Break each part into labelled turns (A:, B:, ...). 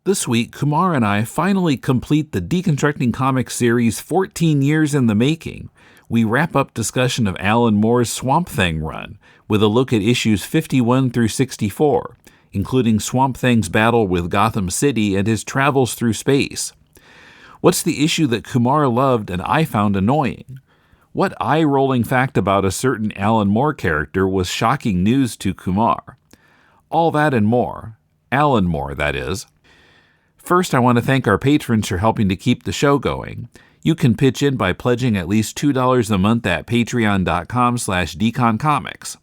A: This week, Kumar and I finally complete the Deconstructing Comics series 14 years in the making. We wrap up discussion of Alan Moore's Swamp Thing run, with a look at issues 51 through 64, including Swamp Thing's battle with Gotham City and his travels through space. What's the issue that Kumar loved and I found annoying? What eye-rolling fact about a certain Alan Moore character was shocking news to Kumar? All that and more. Alan Moore, that is. First, I want to thank our patrons for helping to keep the show going. You can pitch in by pledging at least $2 a month at patreon.com/deconcomics.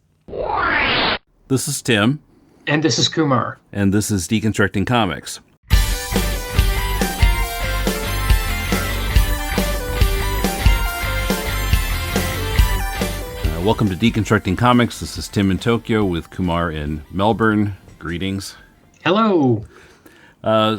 A: This is Tim.
B: And this is Kumar.
A: And this is Deconstructing Comics. Welcome to Deconstructing Comics. This is Tim in Tokyo with Kumar in Melbourne. Greetings.
B: Hello.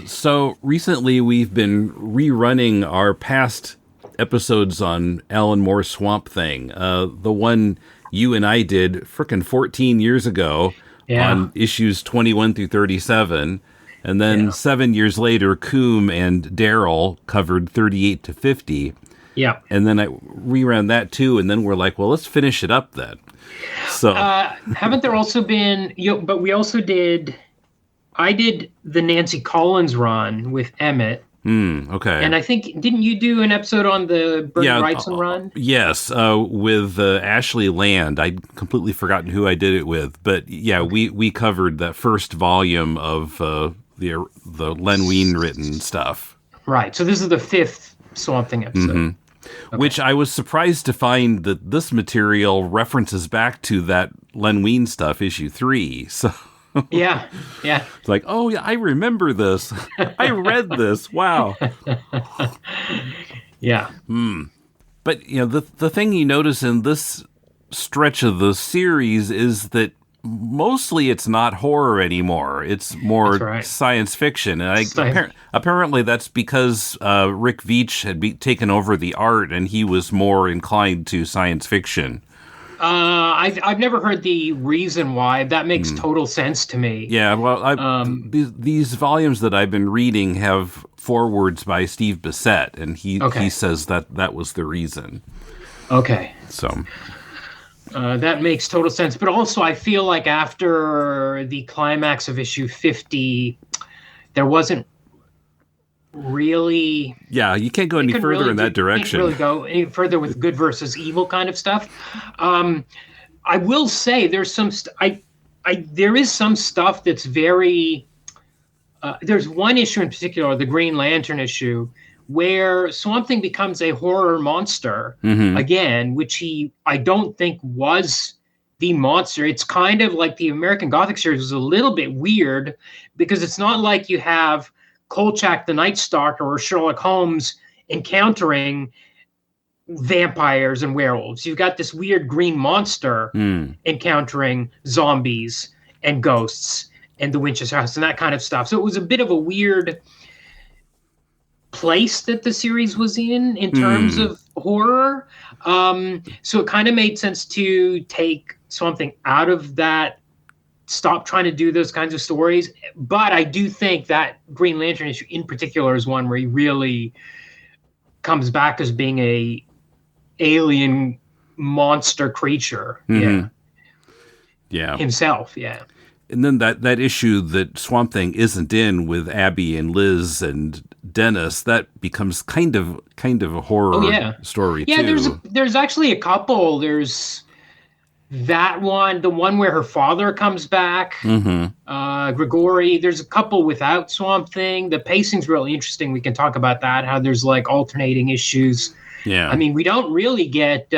A: So recently we've been rerunning our past episodes on Alan Moore's Swamp Thing. The one you and I did frickin' 14 years ago on issues 21 through 37. And then 7 years later, Coom and Daryl covered 38 to 50.
B: Yeah.
A: And then I reran that too. And then we're like, well, let's finish it up then. So
B: haven't there also been, but we also did... I did the Nancy Collins run with Emmett.
A: Okay.
B: And I think, didn't you do an episode on the Bernie Wrightson run?
A: Yes, with Ashley Land. I'd completely forgotten who I did it with. But yeah, we covered that first volume of the Len Wein written stuff.
B: Right. So this is the fifth Swamp Thing episode.
A: Mm-hmm. Okay. Which I was surprised to find that this material references back to that Len Wein stuff, issue 3. So...
B: Yeah.
A: It's like, oh, yeah, I remember this. I read this. Wow.
B: Yeah.
A: But, the thing you notice in this stretch of the series is that mostly it's not horror anymore. It's more science fiction. And apparently that's because Rick Veitch had taken over the art and he was more inclined to science fiction.
B: I've never heard the reason why. That makes total sense to me.
A: Yeah, well, these volumes that I've been reading have forewords by Steve Bissette, and he says that was the reason.
B: Okay.
A: So
B: that makes total sense. But also, I feel like after the climax of issue 50, there wasn't really...
A: Yeah, you can't go any further in that direction.
B: You can't really go any further with good versus evil kind of stuff. I will say there's some... there is some stuff that's very... there's one issue in particular, the Green Lantern issue, where Swamp Thing becomes a horror monster again, which I don't think was the monster. It's kind of like the American Gothic series was a little bit weird because it's not like you have Kolchak the Night Stalker or Sherlock Holmes encountering vampires and werewolves. You've got this weird green monster encountering zombies and ghosts and the Winchester House and that kind of stuff. So it was a bit of a weird place that the series was in terms of horror. So it kind of made sense to take Swamp Thing out of that, stop trying to do those kinds of stories. But I do think that Green Lantern issue in particular is one where he really comes back as being a alien monster creature. Yeah. Himself. Yeah.
A: And then that issue that Swamp Thing isn't in with Abby and Liz and Dennis, that becomes kind of a horror story too.
B: Yeah, there's actually a couple. There's that one, the one where her father comes back, Grigori. There's a couple without Swamp Thing. The pacing's really interesting. We can talk about that, how there's like alternating issues.
A: Yeah.
B: I mean, we don't really get...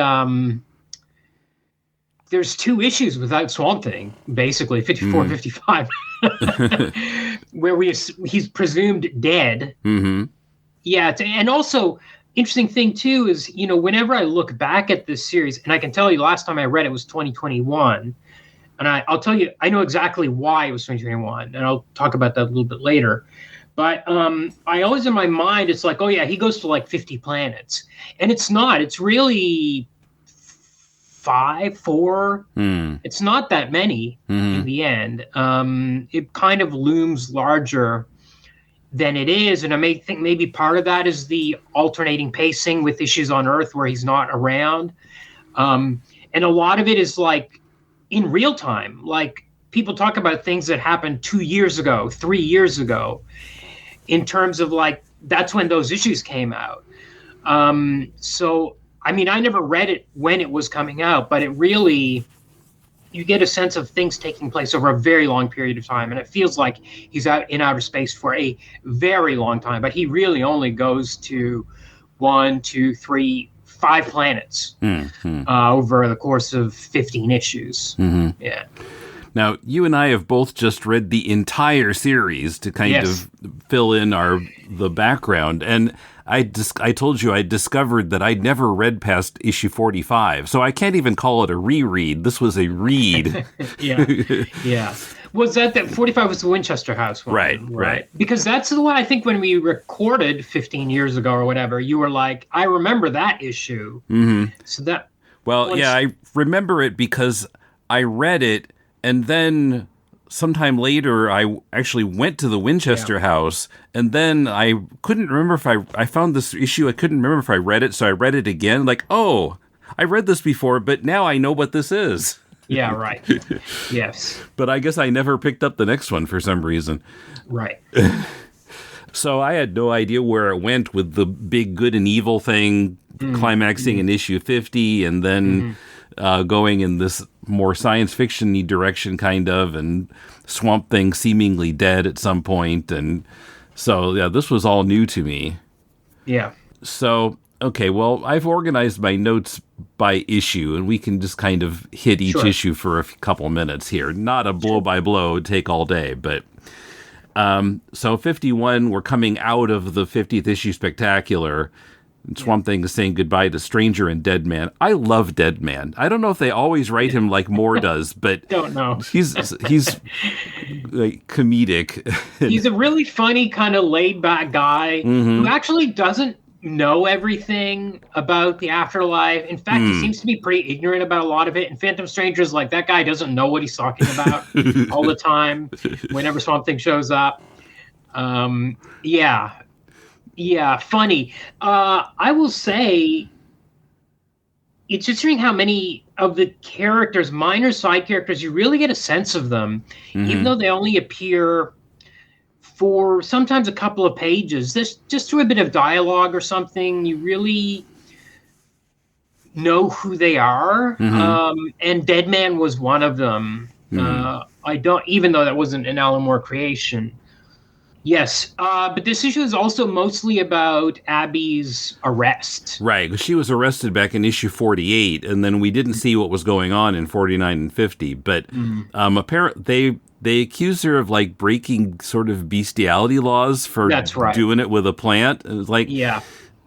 B: there's 2 issues without Swamp Thing, basically, 54 and 55, where he's presumed dead. Yeah, and also... Interesting thing, too, is, whenever I look back at this series, and I can tell you last time I read it was 2021, and I'll tell you, I know exactly why it was 2021, and I'll talk about that a little bit later. But I always, in my mind, it's like, oh, yeah, he goes to like 50 planets. And it's not. It's really 4. It's not that many in the end. It kind of looms larger than it is. And I may think maybe part of that is the alternating pacing with issues on Earth where he's not around. And a lot of it is like in real time. Like people talk about things that happened 2 years ago, 3 years ago, in terms of like, that's when those issues came out. So, I mean, I never read it when it was coming out, but it really, you get a sense of things taking place over a very long period of time. And it feels like he's out in outer space for a very long time, but he really only goes to 1, 2, 3, 5 planets over the course of 15 issues. Yeah.
A: Now, you and I have both just read the entire series to kind of fill in the background. And I told you I discovered that I'd never read past issue 45. So I can't even call it a reread. This was a read.
B: Yeah. Was that 45 was the Winchester House one?
A: Right.
B: Because that's the one I think when we recorded 15 years ago or whatever, you were like, I remember that issue. So that.
A: Well, yeah, I remember it because I read it. And then sometime later, I actually went to the Winchester House, and then I couldn't remember if I found this issue. I couldn't remember if I read it, so I read it again. Like, oh, I read this before, but now I know what this is.
B: Yeah, right. Yes.
A: But I guess I never picked up the next one for some reason.
B: Right.
A: So I had no idea where it went with the big good and evil thing climaxing in issue 50, and then going in this more science fiction-y direction, kind of, and Swamp Thing seemingly dead at some point. And so, yeah, this was all new to me.
B: Yeah.
A: So, okay, well, I've organized my notes by issue, and we can just kind of hit each issue for a couple minutes here. Not a blow-by-blow, take all day, but... so 51, we're coming out of the 50th issue spectacular. Swamp Thing is saying goodbye to Stranger and Dead Man. I love Dead Man. I don't know if they always write him like Moore does, but
B: don't know.
A: He's like comedic.
B: He's a really funny kind of laid back guy who actually doesn't know everything about the afterlife. In fact, he seems to be pretty ignorant about a lot of it. And Phantom Stranger's like, that guy doesn't know what he's talking about all the time whenever Swamp Thing shows up. Yeah, funny. I will say it's interesting how many of the characters, minor side characters, you really get a sense of them, even though they only appear for sometimes a couple of pages. This just through a bit of dialogue or something, you really know who they are. And Dead Man was one of them. Even though that wasn't an Alan Moore creation. Yes, but this issue is also mostly about Abby's arrest.
A: Right, because she was arrested back in issue 48, and then we didn't see what was going on in 49 and 50. But apparently, they accused her of like breaking sort of bestiality laws for doing it with a plant. It was like,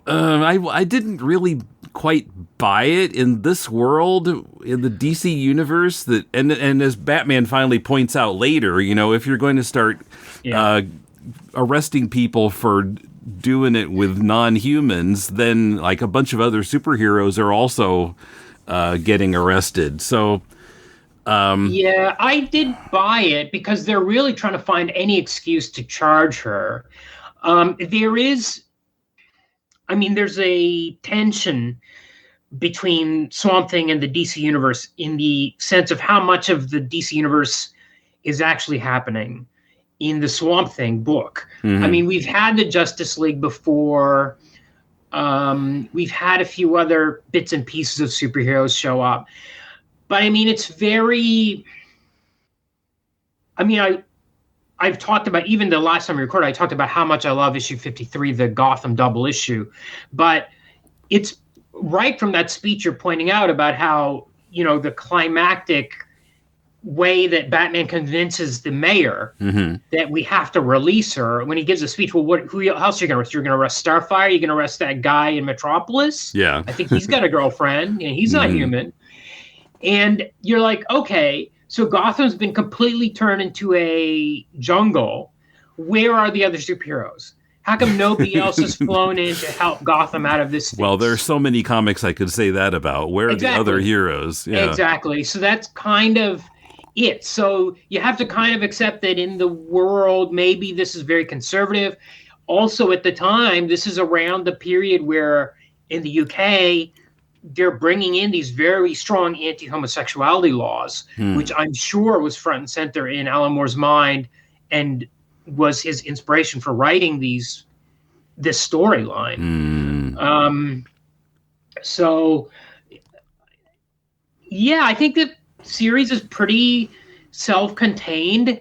A: I didn't really quite buy it in this world, in the DC universe. That and as Batman finally points out later, you know, if you're going to start arresting people for doing it with non-humans, then like a bunch of other superheroes are also getting arrested. So
B: I did buy it because they're really trying to find any excuse to charge her. There's a tension between Swamp Thing and the DC universe in the sense of how much of the DC universe is actually happening in the Swamp Thing book. I mean, we've had the Justice League before. We've had a few other bits and pieces of superheroes show up. But I mean, it's very... I mean, I've talked about, even the last time we recorded, I talked about how much I love issue 53, the Gotham double issue. But it's right from that speech you're pointing out about how, you know, the climactic way that Batman convinces the mayor that we have to release her. When he gives a speech, well, who else are you going to arrest? You're going to arrest Starfire? You're going to arrest that guy in Metropolis?
A: Yeah.
B: I think he's got a girlfriend, and he's not human. And you're like, okay, so Gotham's been completely turned into a jungle. Where are the other superheroes? How come nobody else has flown in to help Gotham out of this?
A: Well, there are so many comics I could say that about. Where are the other heroes? Yeah.
B: Exactly. So that's kind of it. So you have to kind of accept that in the world, maybe this is very conservative. Also, at the time, this is around the period where in the UK, they're bringing in these very strong anti-homosexuality laws, which I'm sure was front and center in Alan Moore's mind and was his inspiration for writing this storyline. So, yeah, I think the series is pretty self-contained.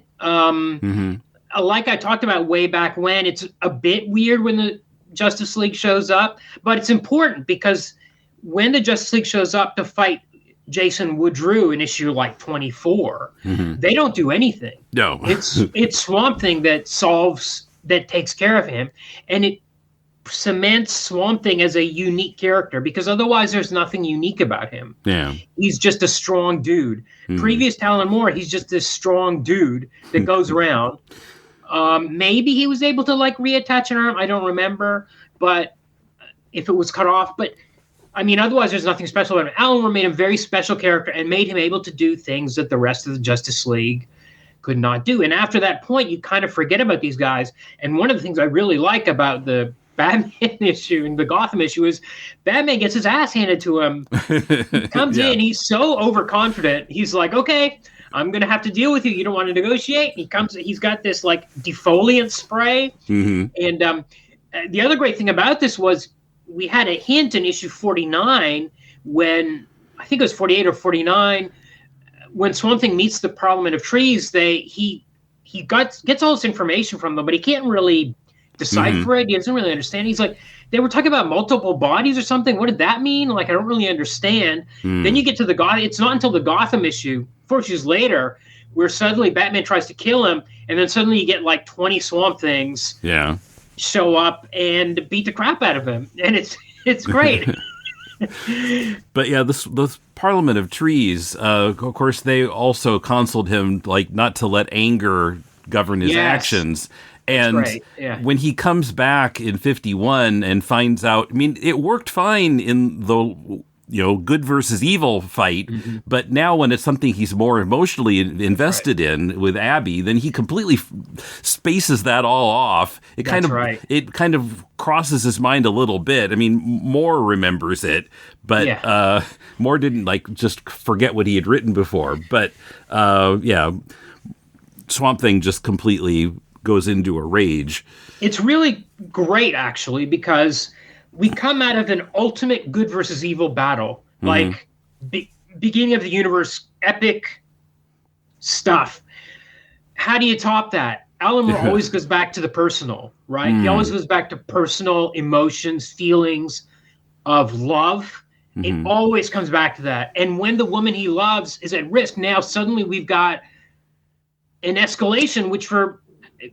B: Like I talked about way back when, it's a bit weird when the Justice League shows up, but it's important because when the Justice League shows up to fight Jason Woodrue in issue like 24, they don't do anything.
A: No.
B: It's Swamp Thing that takes care of him, and it cements Swamp Thing as a unique character because otherwise there's nothing unique about him.
A: Yeah.
B: He's just a strong dude. Previous to Alan Moore, he's just this strong dude that goes around. Maybe he was able to like reattach an arm. I don't remember, but if it was cut off, but I mean, otherwise there's nothing special about him. Alan Moore made him a very special character and made him able to do things that the rest of the Justice League could not do. And after that point, you kind of forget about these guys. And one of the things I really like about the Batman issue and the Gotham issue is Batman gets his ass handed to him. He comes in, he's so overconfident. He's like, okay, I'm going to have to deal with you. You don't want to negotiate. He's got this like defoliant spray. And the other great thing about this was we had a hint in issue 49 when, I think it was 48 or 49, when Swamp Thing meets the Parliament of Trees, he gets all this information from them, but he can't really decipher it. He doesn't really understand. He's like, they were talking about multiple bodies or something. What did that mean? Like, I don't really understand. Then you get to the Gotham. It's not until the Gotham issue, 4 issues later, where suddenly Batman tries to kill him, and then suddenly you get like 20 Swamp Things show up and beat the crap out of him, and it's great.
A: But yeah, those Parliament of Trees, of course, they also counseled him like not to let anger govern his actions. And when he comes back in 51 and finds out, I mean, it worked fine in the good versus evil fight, but now when it's something he's more emotionally invested in with Abby, then he completely spaces that all off. It kind of crosses his mind a little bit. I mean, Moore remembers it, but Moore didn't like just forget what he had written before. But Swamp Thing just completely goes into a rage.
B: It's really great, actually, because we come out of an ultimate good versus evil battle, like beginning of the universe, epic stuff. How do you top that? Alan Moore always goes back to the personal, right? He always goes back to personal emotions, feelings of love. It always comes back to that. And when the woman he loves is at risk, now suddenly we've got an escalation, which for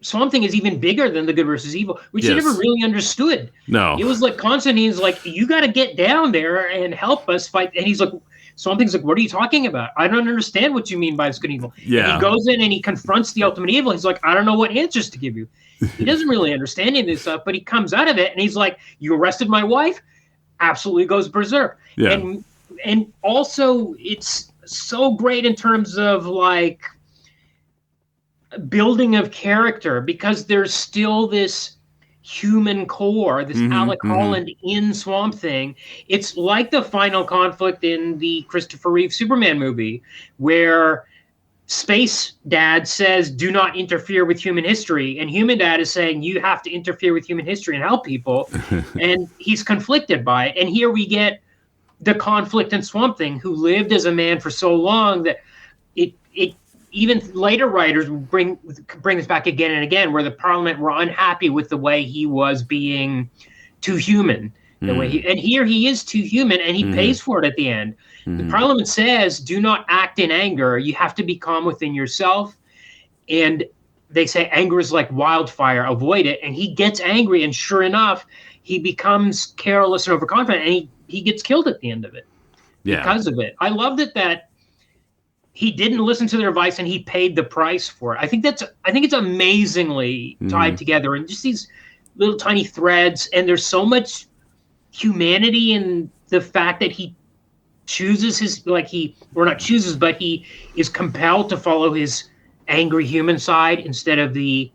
B: Swamp Thing is even bigger than the good versus evil, which he never really understood. No. It was like Constantine's like, you got to get down there and help us fight. And he's like, Swamp Thing's like, what are you talking about? I don't understand what you mean by it's good and evil. Yeah. And he goes in and he confronts the ultimate evil. He's like, I don't know what answers to give you. He doesn't really understand any of this stuff, but he comes out of it and he's like, you arrested my wife? Absolutely goes berserk. Yeah. And also it's so great in terms of like building of character, because there's still this human core, this Alec Holland in Swamp Thing. It's like the final conflict in the Christopher Reeve Superman movie, where Space Dad says, do not interfere with human history. And Human Dad is saying, you have to interfere with human history and help people. And he's conflicted by it. And here we get the conflict in Swamp Thing, who lived as a man for so long that it even later writers bring this back again and again, where the Parliament were unhappy with the way he was being too human. The way and here he is too human, and he pays for it at the end. The Parliament says, do not act in anger. You have to be calm within yourself. And they say anger is like wildfire. Avoid it. And he gets angry, and sure enough, he becomes careless and overconfident, and he gets killed at the end of it because of it. I loved it that he didn't listen to their advice and he paid the price for it. I think it's amazingly tied together, and just these little tiny threads. And there's so much humanity in the fact that he chooses his or not chooses, but he is compelled to follow his angry human side instead of the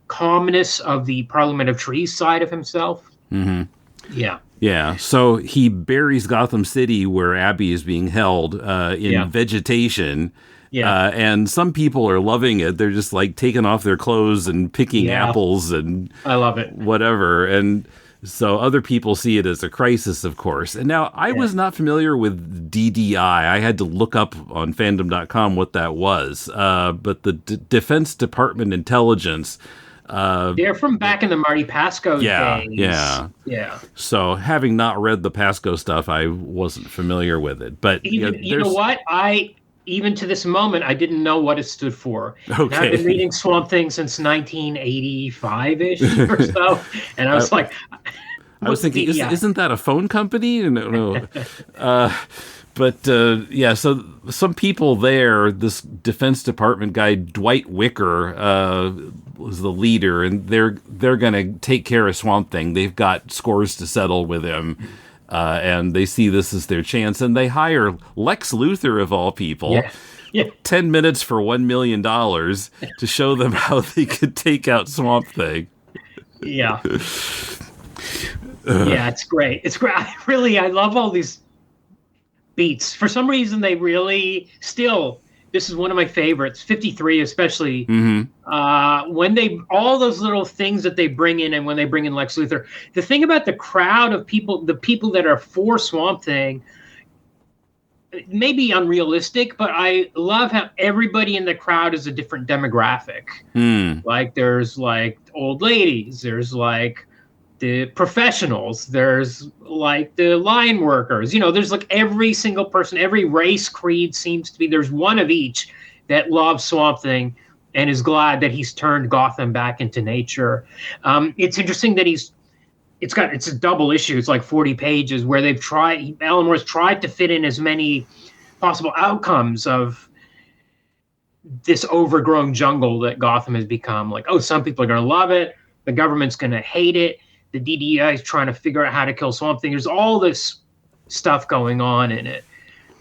B: calmness of the Parliament of Trees side of himself.
A: Mm-hmm.
B: Yeah.
A: Yeah, so he buries Gotham City where Abby is being held in vegetation.
B: Yeah.
A: And some people are loving it. They're just like taking off their clothes and picking apples and
B: I love it.
A: Whatever. And so other people see it as a crisis, of course. And now I was not familiar with DDI. I had to look up on fandom.com what that was. But the Defense Department Intelligence.
B: They're from back in the Marty Pasco days.
A: Yeah. So having not read the Pasco stuff, I wasn't familiar with it. But
B: you know what? Even to this moment, I didn't know what it stood for.
A: Okay.
B: And I've been reading Swamp Thing since 1985-ish or so, and I was like,
A: I was thinking, isn't that a phone company? No. So some people there, this Defense Department guy, Dwight Wicker, was the leader, and they're going to take care of Swamp Thing. They've got scores to settle with him, and they see this as their chance, and they hire Lex Luthor, of all people, 10 minutes for $1 million to show them how they could take out Swamp Thing.
B: Yeah. Yeah, it's great. It's great. I love all these beats. For some reason, they really still. This is one of my favorites. 53, especially. Mm-hmm. When all those little things that they bring in, and when they bring in Lex Luthor, the thing about the crowd of people, the people that are for Swamp Thing, it may be unrealistic, but I love how everybody in the crowd is a different demographic. Like there's like old ladies, there's like the professionals, there's like the line workers, there's like every single person, every race, creed seems to be, there's one of each that loves Swamp Thing and is glad that he's turned Gotham back into nature. It's interesting that it's a double issue. It's like 40 pages where Alan Moore's tried to fit in as many possible outcomes of this overgrown jungle that Gotham has become. Like, some people are going to love it. The government's going to hate it. The DDI is trying to figure out how to kill Swamp Thing. There's all this stuff going on in it.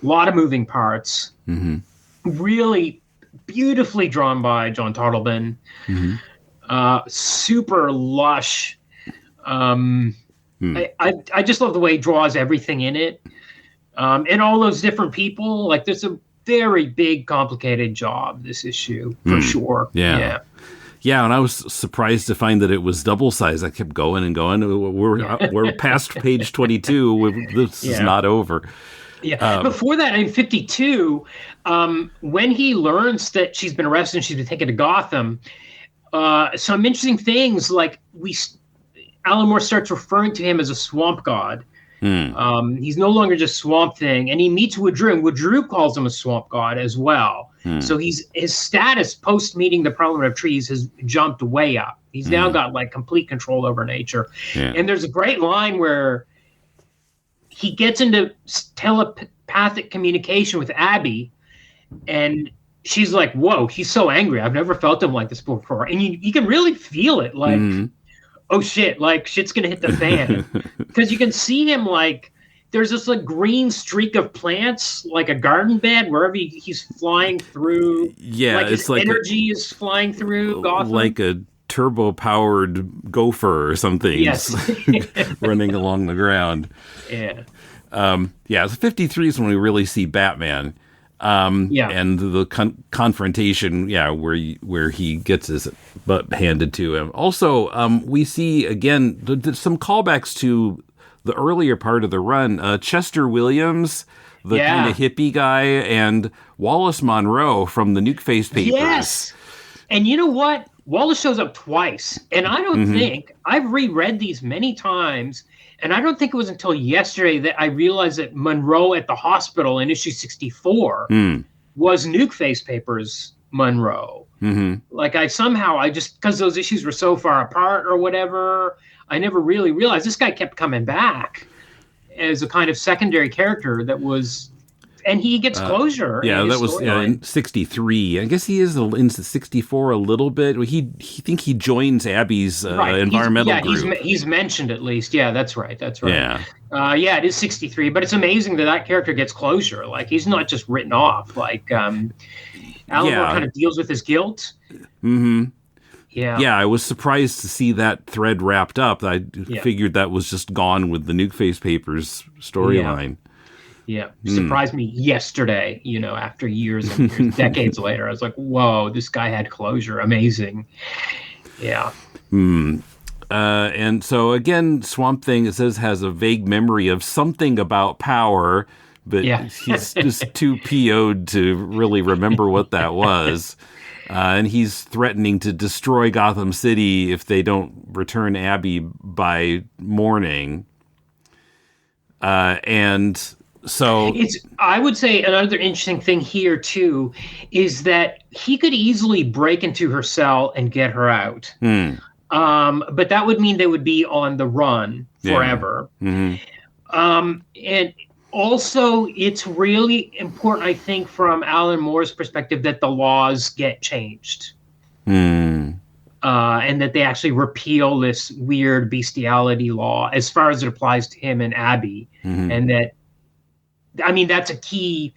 B: A lot of moving parts. Mm-hmm. Really beautifully drawn by John Tartleben. Mm-hmm. Super lush. I just love the way he draws everything in it. And all those different people. Like, there's a very big, complicated job, this issue, for sure.
A: Yeah. Yeah, and I was surprised to find that it was double size. I kept going and going. We're past page 22. This is not over.
B: Yeah. Before that, in 52, when he learns that she's been arrested and she's been taken to Gotham, some interesting things like Alan Moore starts referring to him as a swamp god. He's no longer just Swamp Thing, and he meets Woodrue, and Woodrue calls him a swamp god as well. So his status post meeting the Parliament of Trees has jumped way up. He's now got like complete control over nature. And there's a great line where he gets into telepathic communication with Abby, and she's like, "Whoa, he's so angry. I've never felt him like this before." And you can really feel it, like. Oh shit, like shit's gonna hit the fan. Because you can see him like there's this like green streak of plants, like a garden bed, wherever he's flying through. Yeah, like his energy is flying through Gotham.
A: Like a turbo-powered gopher or something.
B: Yes.
A: Running along the ground.
B: Yeah.
A: So 53 is when we really see Batman. And the confrontation, where he gets his butt handed to him. Also, we see, again, some callbacks to the earlier part of the run. Chester Williams, the kind of hippie guy, and Wallace Monroe from the Nuke-Face Papers.
B: Yes! And you know what? Wallace shows up twice. And I don't think, I've reread these many times, and I don't think it was until yesterday that I realized that Monroe at the hospital in issue 64 was Nuke-Face Papers Monroe. Like I just, because those issues were so far apart or whatever, I never really realized this guy kept coming back as a kind of secondary character that was and he gets closure in his
A: that was
B: storyline.
A: in 63. I guess he is in 64 a little bit. He joins Abby's environmental group.
B: He's mentioned at least. Yeah, that's right.
A: Yeah.
B: It is 63, but it's amazing that character gets closure. Like, he's not just written off. Like, Alan Moore kind of deals with his guilt.
A: Mm-hmm.
B: Yeah.
A: Yeah, I was surprised to see that thread wrapped up. I figured that was just gone with the Nuke Face Papers storyline.
B: Yeah. Surprised me yesterday, after years and years, decades later. I was like, whoa, this guy had closure. Amazing. Yeah.
A: And so, again, Swamp Thing, it says, has a vague memory of something about power, but he's just too PO'd to really remember what that was. And he's threatening to destroy Gotham City if they don't return Abby by morning. And so
B: I would say another interesting thing here too is that he could easily break into her cell and get her out. But that would mean they would be on the run forever.
A: Yeah.
B: And also, it's really important, I think, from Alan Moore's perspective, that the laws get changed. And that they actually repeal this weird bestiality law as far as it applies to him and Abby. And that's a key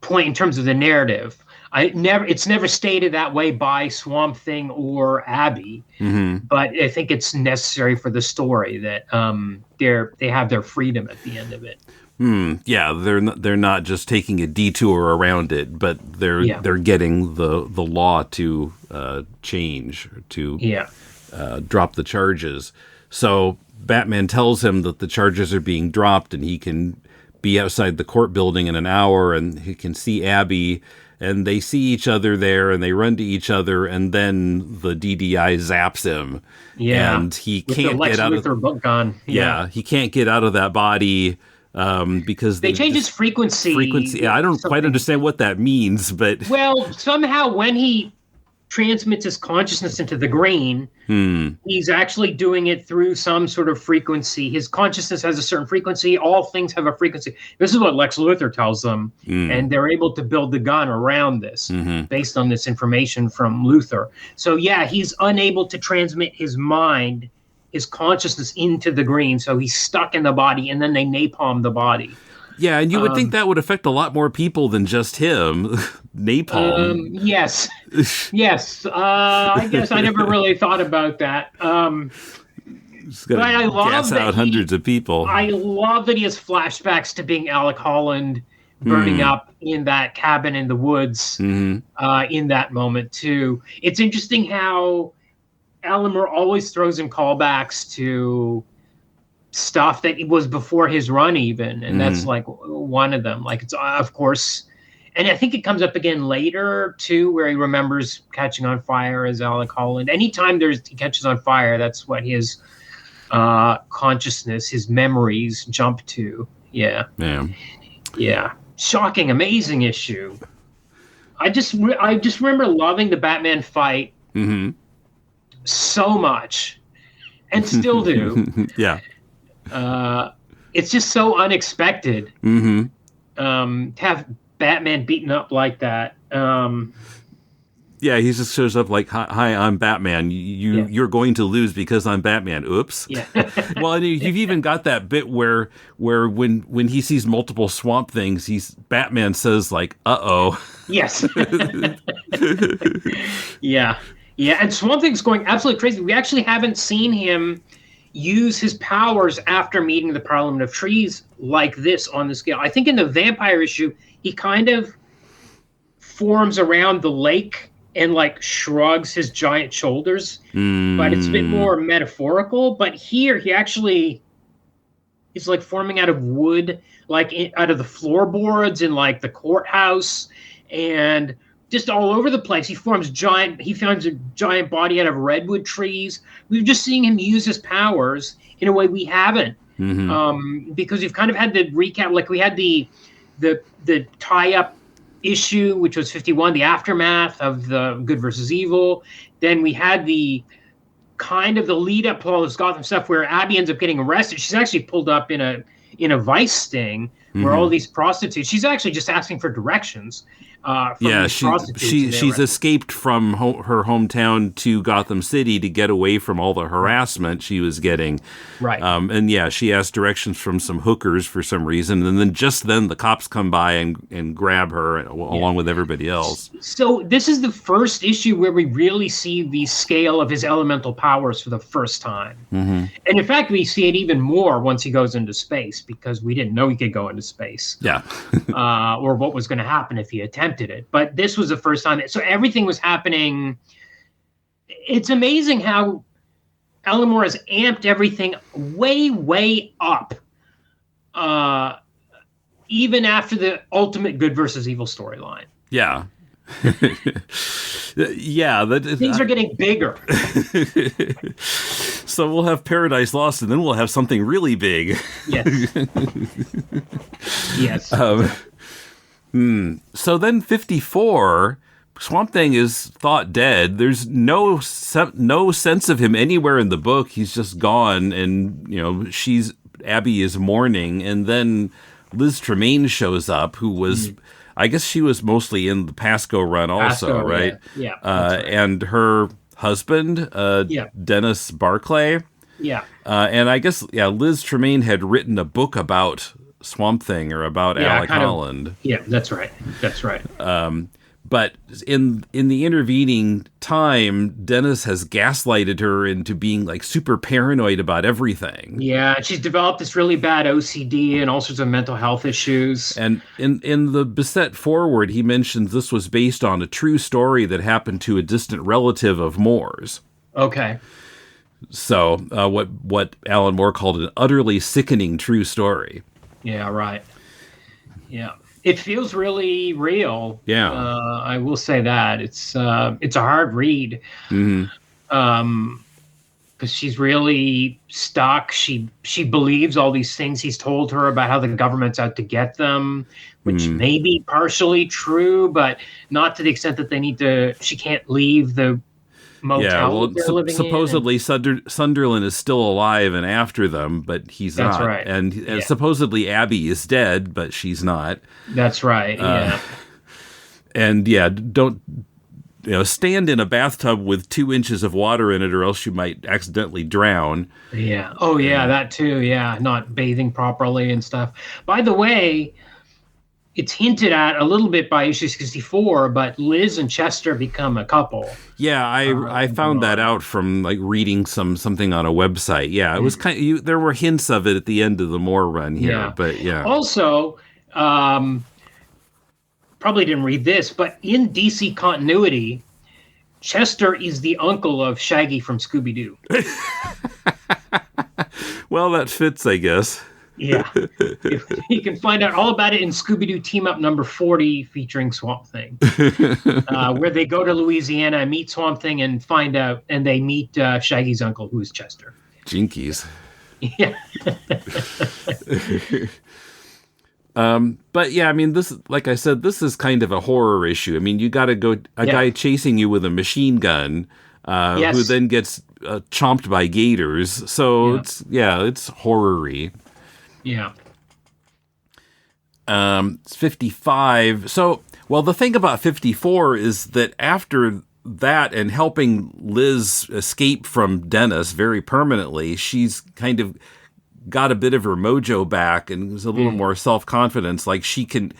B: point in terms of the narrative. It's never stated that way by Swamp Thing or Abby, but I think it's necessary for the story that they have their freedom at the end of it.
A: Yeah, they're not just taking a detour around it, but they're getting the law to change, to drop the charges. So Batman tells him that the charges are being dropped and he can be outside the court building in an hour and he can see Abby, and they see each other there and they run to each other, and then the DDI zaps him. Yeah. And he can't get out of
B: book gun.
A: he can't get out of that body. Because
B: they change his frequency.
A: I don't quite understand what that means, but
B: somehow when he transmits his consciousness into the green, he's actually doing it through some sort of frequency. His consciousness has a certain frequency. All things have a frequency. This is what Lex Luthor tells them, and they're able to build the gun around this based on this information from Luthor. So he's unable to transmit his mind, his consciousness into the green, so he's stuck in the body, and then they napalm the body.
A: Yeah, and you would think that would affect a lot more people than just him. Napalm.
B: Yes. I guess I never really thought about that. But I love
A: gas out hundreds of people.
B: I love that he has flashbacks to being Alec Holland burning up in that cabin in the woods in that moment, too. It's interesting how Alan Moore always throws in callbacks to stuff that was before his run even, and that's like one of them. Like, it's of course, and I think it comes up again later too, where he remembers catching on fire as Alec Holland. Anytime he catches on fire, that's what his consciousness, his memories jump to. Yeah. Shocking, amazing issue. I just remember loving the Batman fight so much, and still do. It's just so unexpected to have Batman beaten up like that.
A: He just shows up like, "Hi, I'm Batman. You're going to lose because I'm Batman." Oops. Yeah. Well, and you've even got that bit where when he sees multiple Swamp Things, Batman says like, "Uh-oh."
B: Yes. Yeah, and Swamp Thing's going absolutely crazy. We actually haven't seen him use his powers after meeting the Parliament of Trees like this on the scale. I think in the vampire issue, he kind of forms around the lake and like shrugs his giant shoulders, but it's a bit more metaphorical. But here he actually is like forming out of wood, like out of the floorboards in like the courthouse, and just all over the place. He finds a giant body out of redwood trees. We've just seen him use his powers in a way we haven't, because we've kind of had the recap. Like, we had the tie-up issue, which was 51, the aftermath of the Good versus Evil. Then we had the kind of the lead up to all this Gotham stuff where Abby ends up getting arrested. She's actually pulled up in a vice sting, where all these prostitutes. She's actually just asking for directions from these prostitutes.
A: She's escaped from her hometown to Gotham City to get away from all the harassment she was getting.
B: Right.
A: And she asked directions from some hookers for some reason, and then the cops come by and grab her along with everybody else.
B: So this is the first issue where we really see the scale of his elemental powers for the first time. And in fact, we see it even more once he goes into space, because we didn't know he could go into space.
A: Yeah.
B: Or what was going to happen if he attempted it. But this was the first time. So everything was happening. It's amazing how Alan Moore has amped everything way, way up. Even after the ultimate good versus evil storyline.
A: Yeah. Yeah.
B: Things are getting bigger.
A: So we'll have Paradise Lost, and then we'll have something really big.
B: Yes. Yes.
A: So then 54, Swamp Thing is thought dead. There's no sense of him anywhere in the book. He's just gone, and Abby is mourning, and then Liz Tremaine shows up, who was, I guess she was mostly in the Pasco run also, right?
B: Yeah.
A: Right. And her husband, Dennis Barclay.
B: Yeah.
A: And I guess, Liz Tremaine had written a book about Swamp Thing, or about Alec Holland.
B: That's right. That's right.
A: But in the intervening time, Dennis has gaslighted her into being like super paranoid about everything.
B: Yeah, she's developed this really bad OCD and all sorts of mental health issues.
A: And in the Bissett foreword, he mentions this was based on a true story that happened to a distant relative of Moore's.
B: Okay.
A: So what Alan Moore called an utterly sickening true story.
B: Yeah, right. Yeah. It feels really real.
A: Yeah.
B: I will say that. It's a hard read. Because she's really stuck. She believes all these things he's told her about how the government's out to get them, which may be partially true, but not to the extent that she can't leave the motel they're living
A: supposedly Sunderland is still alive and after them, but he's
B: That's
A: not.
B: Right.
A: And supposedly Abby is dead, but she's not.
B: That's right. Yeah.
A: And don't stand in a bathtub with 2 inches of water in it, or else you might accidentally drown.
B: Yeah. Oh yeah, that too. Yeah, not bathing properly and stuff. By the way, it's hinted at a little bit by issue 64, but Liz and Chester become a couple.
A: Yeah, I found that out from like reading something on a website. Yeah, it was there were hints of it at the end of the Moore run here, but yeah.
B: Also, probably didn't read this, but in DC continuity, Chester is the uncle of Shaggy from Scooby-Doo.
A: Well, that fits, I guess.
B: Yeah. You can find out all about it in Scooby-Doo Team Up number 40 featuring Swamp Thing, where they go to Louisiana and meet Swamp Thing and find out, and they meet Shaggy's uncle, who is Chester.
A: Jinkies.
B: Yeah.
A: But yeah, I mean, this, like I said, this is kind of a horror issue. I mean, you got to go a guy chasing you with a machine gun, who then gets chomped by gators. So it's horror-y.
B: Yeah.
A: It's 55. So, well, the thing about 54 is that after that and helping Liz escape from Dennis very permanently, she's kind of got a bit of her mojo back and was a little more self-confidence. Like she can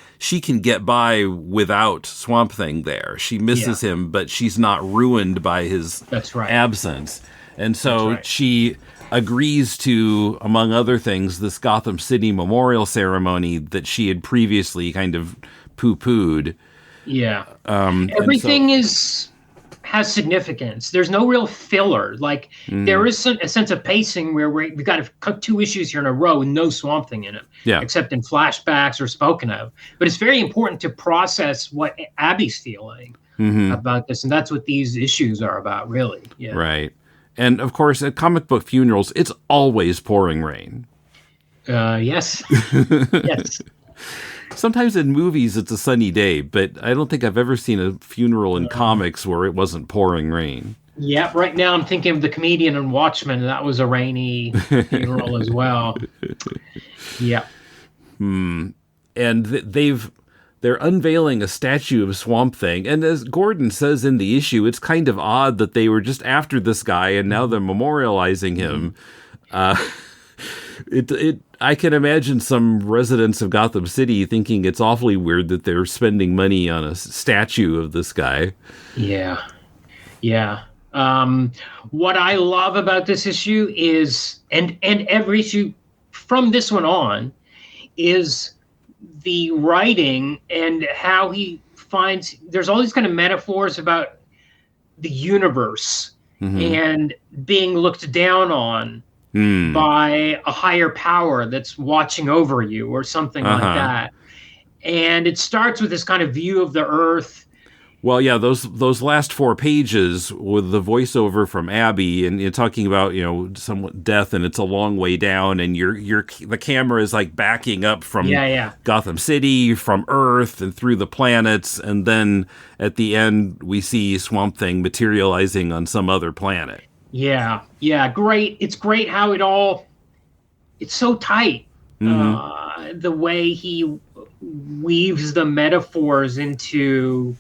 A: get by without Swamp Thing there. She misses him, but she's not ruined by his absence. And so she agrees to, among other things, this Gotham City memorial ceremony that she had previously kind of poo-pooed.
B: Yeah. Everything has significance. There's no real filler. Like there is a sense of pacing where we've got to cut 2 issues here in a row with no Swamp Thing in it, except in flashbacks or spoken of. But it's very important to process what Abby's feeling about this, and that's what these issues are about, really. Yeah.
A: Right. And, of course, at comic book funerals, it's always pouring rain.
B: Yes. Yes.
A: Sometimes in movies, it's a sunny day, but I don't think I've ever seen a funeral in comics where it wasn't pouring rain.
B: Yeah, right now I'm thinking of The Comedian and Watchmen, and that was a rainy funeral as well. Yeah.
A: and they're unveiling a statue of Swamp Thing. And as Gordon says in the issue, it's kind of odd that they were just after this guy and now they're memorializing him. I can imagine some residents of Gotham City thinking it's awfully weird that they're spending money on a statue of this guy.
B: Yeah. Yeah. What I love about this issue is, and every issue from this one on, is the writing and how he finds there's all these kind of metaphors about the universe and being looked down on by a higher power that's watching over you or something like that. And it starts with this kind of view of the earth.
A: Well, yeah, those last 4 pages with the voiceover from Abby and you're talking about, somewhat death and it's a long way down and the camera is like backing up from Gotham City, from Earth and through the planets. And then at the end, we see Swamp Thing materializing on some other planet. Yeah. Yeah. Great. It's great how it's so tight. The way he weaves the metaphors into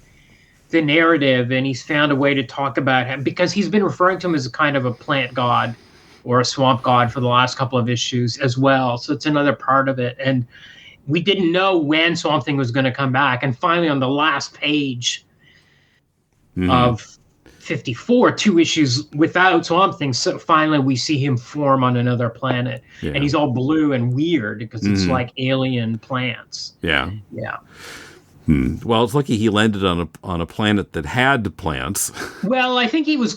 A: the narrative, and he's found a way to talk about him because he's been referring to him as a kind of a plant god or a swamp god for the last couple of issues as well. So it's another part of it. And we didn't know when Swamp Thing was going to come back. And finally, on the last page of 54, 2 issues without Swamp Thing, so finally we see him form on another planet. Yeah. And he's all blue and weird because it's like alien plants. Yeah. Yeah. Well, it's lucky he landed on a planet that had plants. Well, I think it was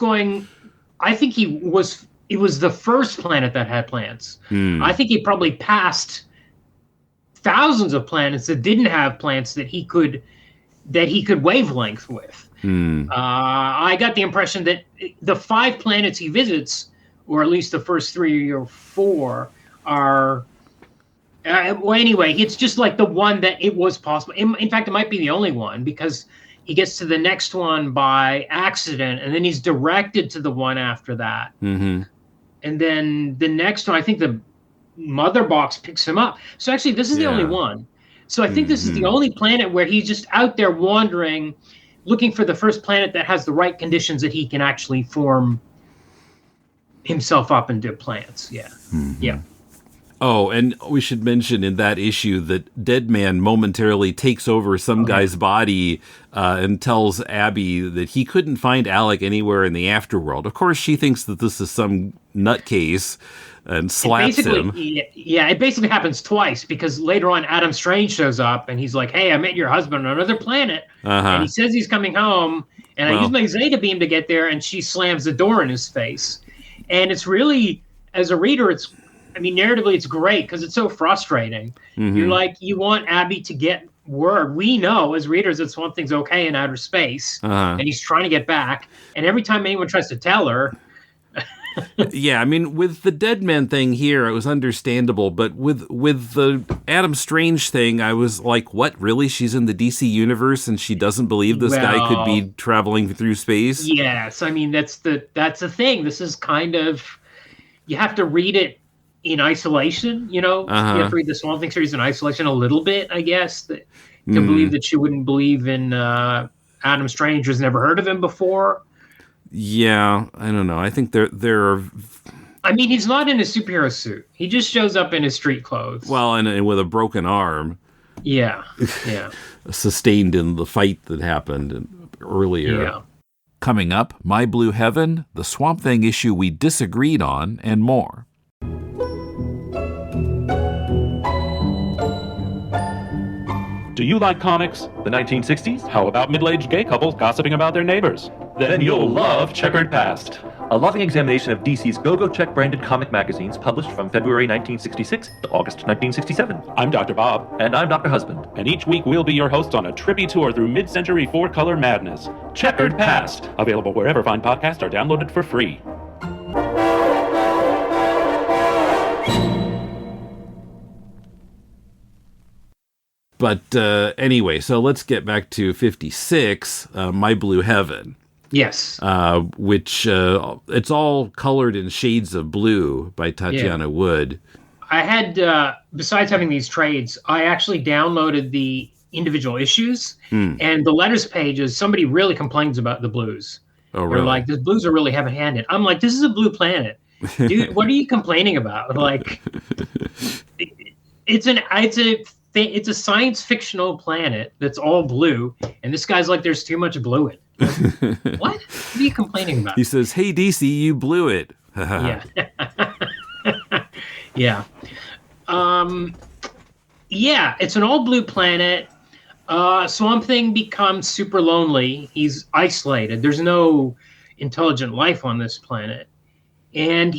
A: the first planet that had plants. I think he probably passed thousands of planets that didn't have plants that he could wavelength with. I got the impression that the 5 planets he visits, or at least the first 3 or 4, are... well, anyway, it's just like the one that it was possible. In fact, it might be the only one because he gets to the next one by accident, and then he's directed to the one after that. And then the next one, I think the mother box picks him up. So actually, this is the only one. So I think this is the only planet where he's just out there wandering, looking for the first planet that has the right conditions that he can actually form himself up into plants. Yeah. Yeah. Oh, and we should mention in that issue that Deadman momentarily takes over some guy's body and tells Abby that he couldn't find Alec anywhere in the afterworld. Of course, she thinks that this is some nutcase and slaps him. Yeah, it basically happens twice because later on Adam Strange shows up and he's like, hey, I met your husband on another planet. And he says he's coming home and I use my Zeta beam to get there and she slams the door in his face. And it's really, as a reader, narratively, it's great because it's so frustrating. You're like, you want Abby to get word. We know as readers that Swamp Thing's okay in outer space, and he's trying to get back. And every time anyone tries to tell her... Yeah, with the Deadman thing here, it was understandable. But with the Adam Strange thing, I was like, what, really? She's in the DC universe and she doesn't believe this guy could be traveling through space? Yes, that's the thing. This is kind of... You have to read it in isolation, you have to read the Swamp Thing series in isolation a little bit, I guess, to believe that she wouldn't believe in Adam Strange, who's never heard of him before. Yeah, I don't know. I think there are... he's not in a superhero suit. He just shows up in his street clothes. Well, and with a broken arm. Yeah, yeah. Sustained in the fight that happened earlier. Yeah. Coming up, My Blue Heaven, the Swamp Thing issue we disagreed on, and more.
C: Do you like comics? The 1960s? How about middle-aged gay couples gossiping about their neighbors? Then you'll love Checkered Past,
D: a loving examination of DC's Go-Go Check branded comic magazines published from February 1966 to August 1967.
C: I'm Dr. Bob.
D: And I'm Dr. Husband.
C: And each week we'll be your hosts on a trippy tour through mid-century four-color madness. Checkered Past! Available wherever fine podcasts are downloaded for free.
A: But anyway, so let's get back to 56, My Blue Heaven. Yes. Which it's all colored in shades of blue by Tatiana Wood.
B: I had, besides having these trades, I actually downloaded the individual issues, and the letters pages. Somebody really complains about the blues.
A: Oh,
B: They're
A: really?
B: like, the blues are really heavy-handed. I'm like, this is a blue planet, dude. What are you complaining about? Like, it's a science fictional planet that's all blue, and this guy's like, there's too much blue in it. What? What are you complaining about?
A: He says, "Hey DC, you blew it."
B: Yeah. Yeah. Yeah, it's an all blue planet. Swamp Thing becomes super lonely. He's isolated. There's no intelligent life on this planet. And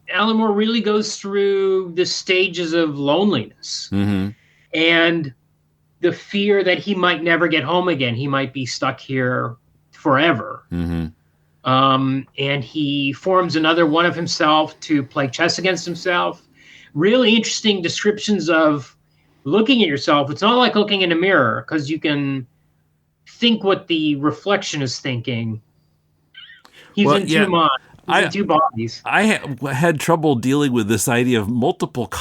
B: Alan Moore really goes through the stages of loneliness.
A: Mm-hmm.
B: And the fear that he might never get home again. He might be stuck here forever.
A: Mm-hmm.
B: And he forms another one of himself to play chess against himself. Really interesting descriptions of looking at yourself. It's not like looking in a mirror, because you can think what the reflection is thinking. He's in two minds. He's in two bodies.
A: I had trouble dealing with this idea of multiple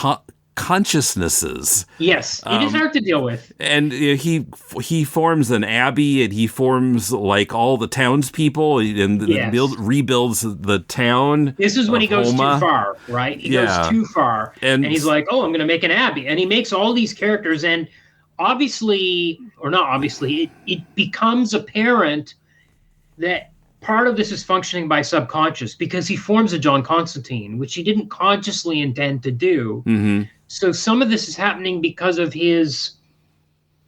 A: consciousnesses.
B: Yes, it is hard to deal with.
A: And he forms an abbey, and he forms like all the townspeople, and rebuilds the town.
B: This is when he goes too far, right? He goes too far, and he's like, "Oh, I'm going to make an abbey," and he makes all these characters, and obviously, or not obviously, it becomes apparent that part of this is functioning by subconscious, because he forms a John Constantine, which he didn't consciously intend to do.
A: Mm-hmm.
B: So some of this is happening because of his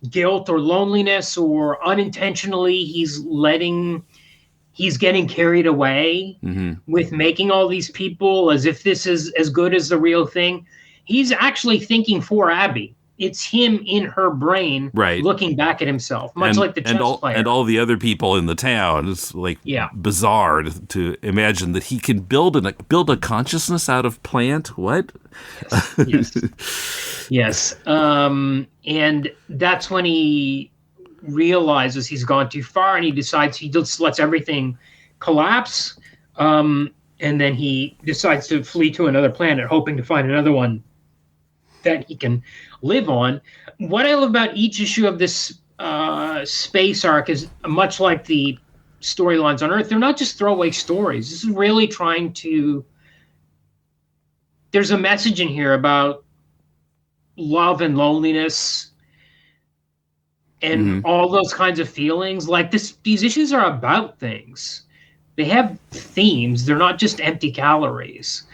B: guilt or loneliness, or unintentionally he's getting carried away with making all these people as if this is as good as the real thing. He's actually thinking for Abby. It's him in her brain, looking back at himself, much like the chess player.
A: And all the other people in the town. It's like bizarre to imagine that he can build a consciousness out of plant. What?
B: Yes. And that's when he realizes he's gone too far, and he decides he just lets everything collapse. And then he decides to flee to another planet, hoping to find another one that he can live on. What I love about each issue of this space arc is, much like the storylines on Earth, they're not just throwaway stories. This is really trying to... There's a message in here about love and loneliness and all those kinds of feelings. Like these issues are about things. They have themes. They're not just empty calories.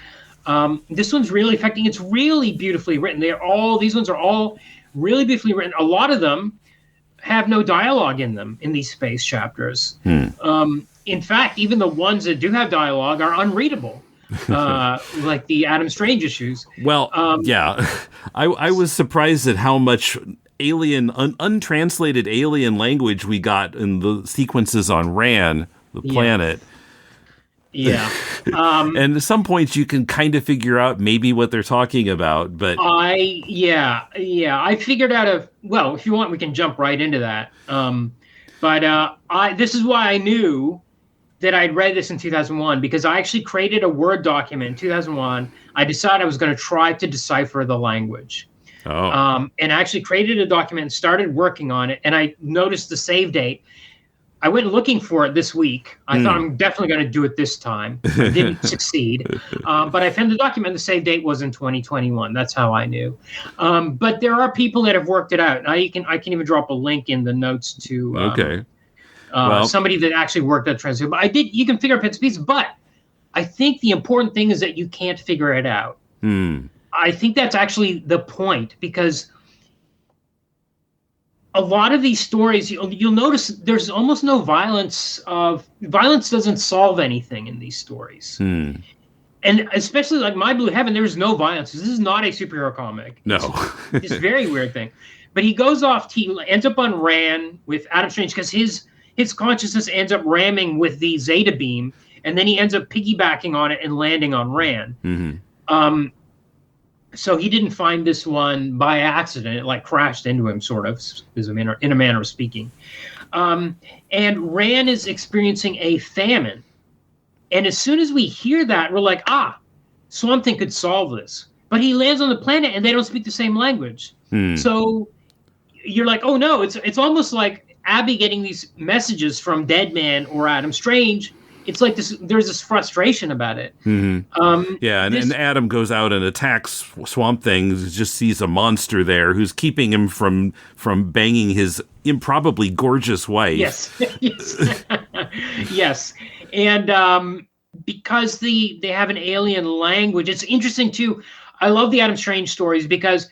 B: This one's really affecting. It's really beautifully written. These ones are all really beautifully written. A lot of them have no dialogue in them in these space chapters. In fact, even the ones that do have dialogue are unreadable, like the Adam Strange issues.
A: Well, I was surprised at how much untranslated alien language we got in the sequences on Rann, the planet.
B: Yeah.
A: And at some points you can kind of figure out maybe what they're talking about, but
B: I figured out well, if you want, we can jump right into that. This is why I knew that I'd read this in 2001, because I actually created a Word document in 2001. I decided I was going to try to decipher the language. And I actually created a document and started working on it, and I noticed the save date. I went looking for it this week. I thought I'm definitely going to do it this time. I didn't succeed. But I found the document. The save date was in 2021. That's how I knew. But there are people that have worked it out. I can even drop a link in the notes to somebody that actually worked that translation. But you can figure out bits and pieces. But I think the important thing is that you can't figure it out. I think that's actually the point, because a lot of these stories, you'll notice there's almost no violence. Violence doesn't solve anything in these stories. And especially like My Blue Heaven, there's no violence. This is not a superhero comic.
A: No.
B: It's a very weird thing. But he goes off, he ends up on Rann with Adam Strange, because his consciousness ends up ramming with the Zeta beam, and then he ends up piggybacking on it and landing on Rann. So he didn't find this one by accident. It like crashed into him, sort of, in a manner of speaking. And Rann is experiencing a famine. And as soon as we hear that, we're like, Swamp Thing could solve this. but he lands on the planet and they don't speak the same language. So you're like, oh no, it's almost like Abby getting these messages from Deadman or Adam Strange. It's like there's this frustration about it.
A: And Adam goes out and attacks Swamp Thing, just sees a monster there who's keeping him from banging his improbably gorgeous wife.
B: Yes. Yes. And because they have an alien language, it's interesting too. I love the Adam Strange stories because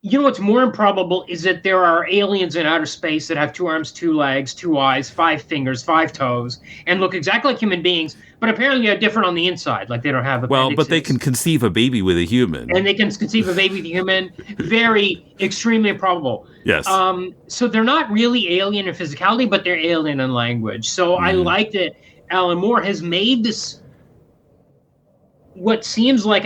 B: you know what's more improbable is that there are aliens in outer space that have 2 arms, 2 legs, 2 eyes, 5 fingers, 5 toes, and look exactly like human beings, but apparently are different on the inside. Like they don't have appendixes.
A: Well, but they can conceive a baby with a human.
B: And they can conceive a baby with a human. Very, extremely improbable.
A: Yes.
B: So they're not really alien in physicality, but they're alien in language. So I like that Alan Moore has made this, what seems like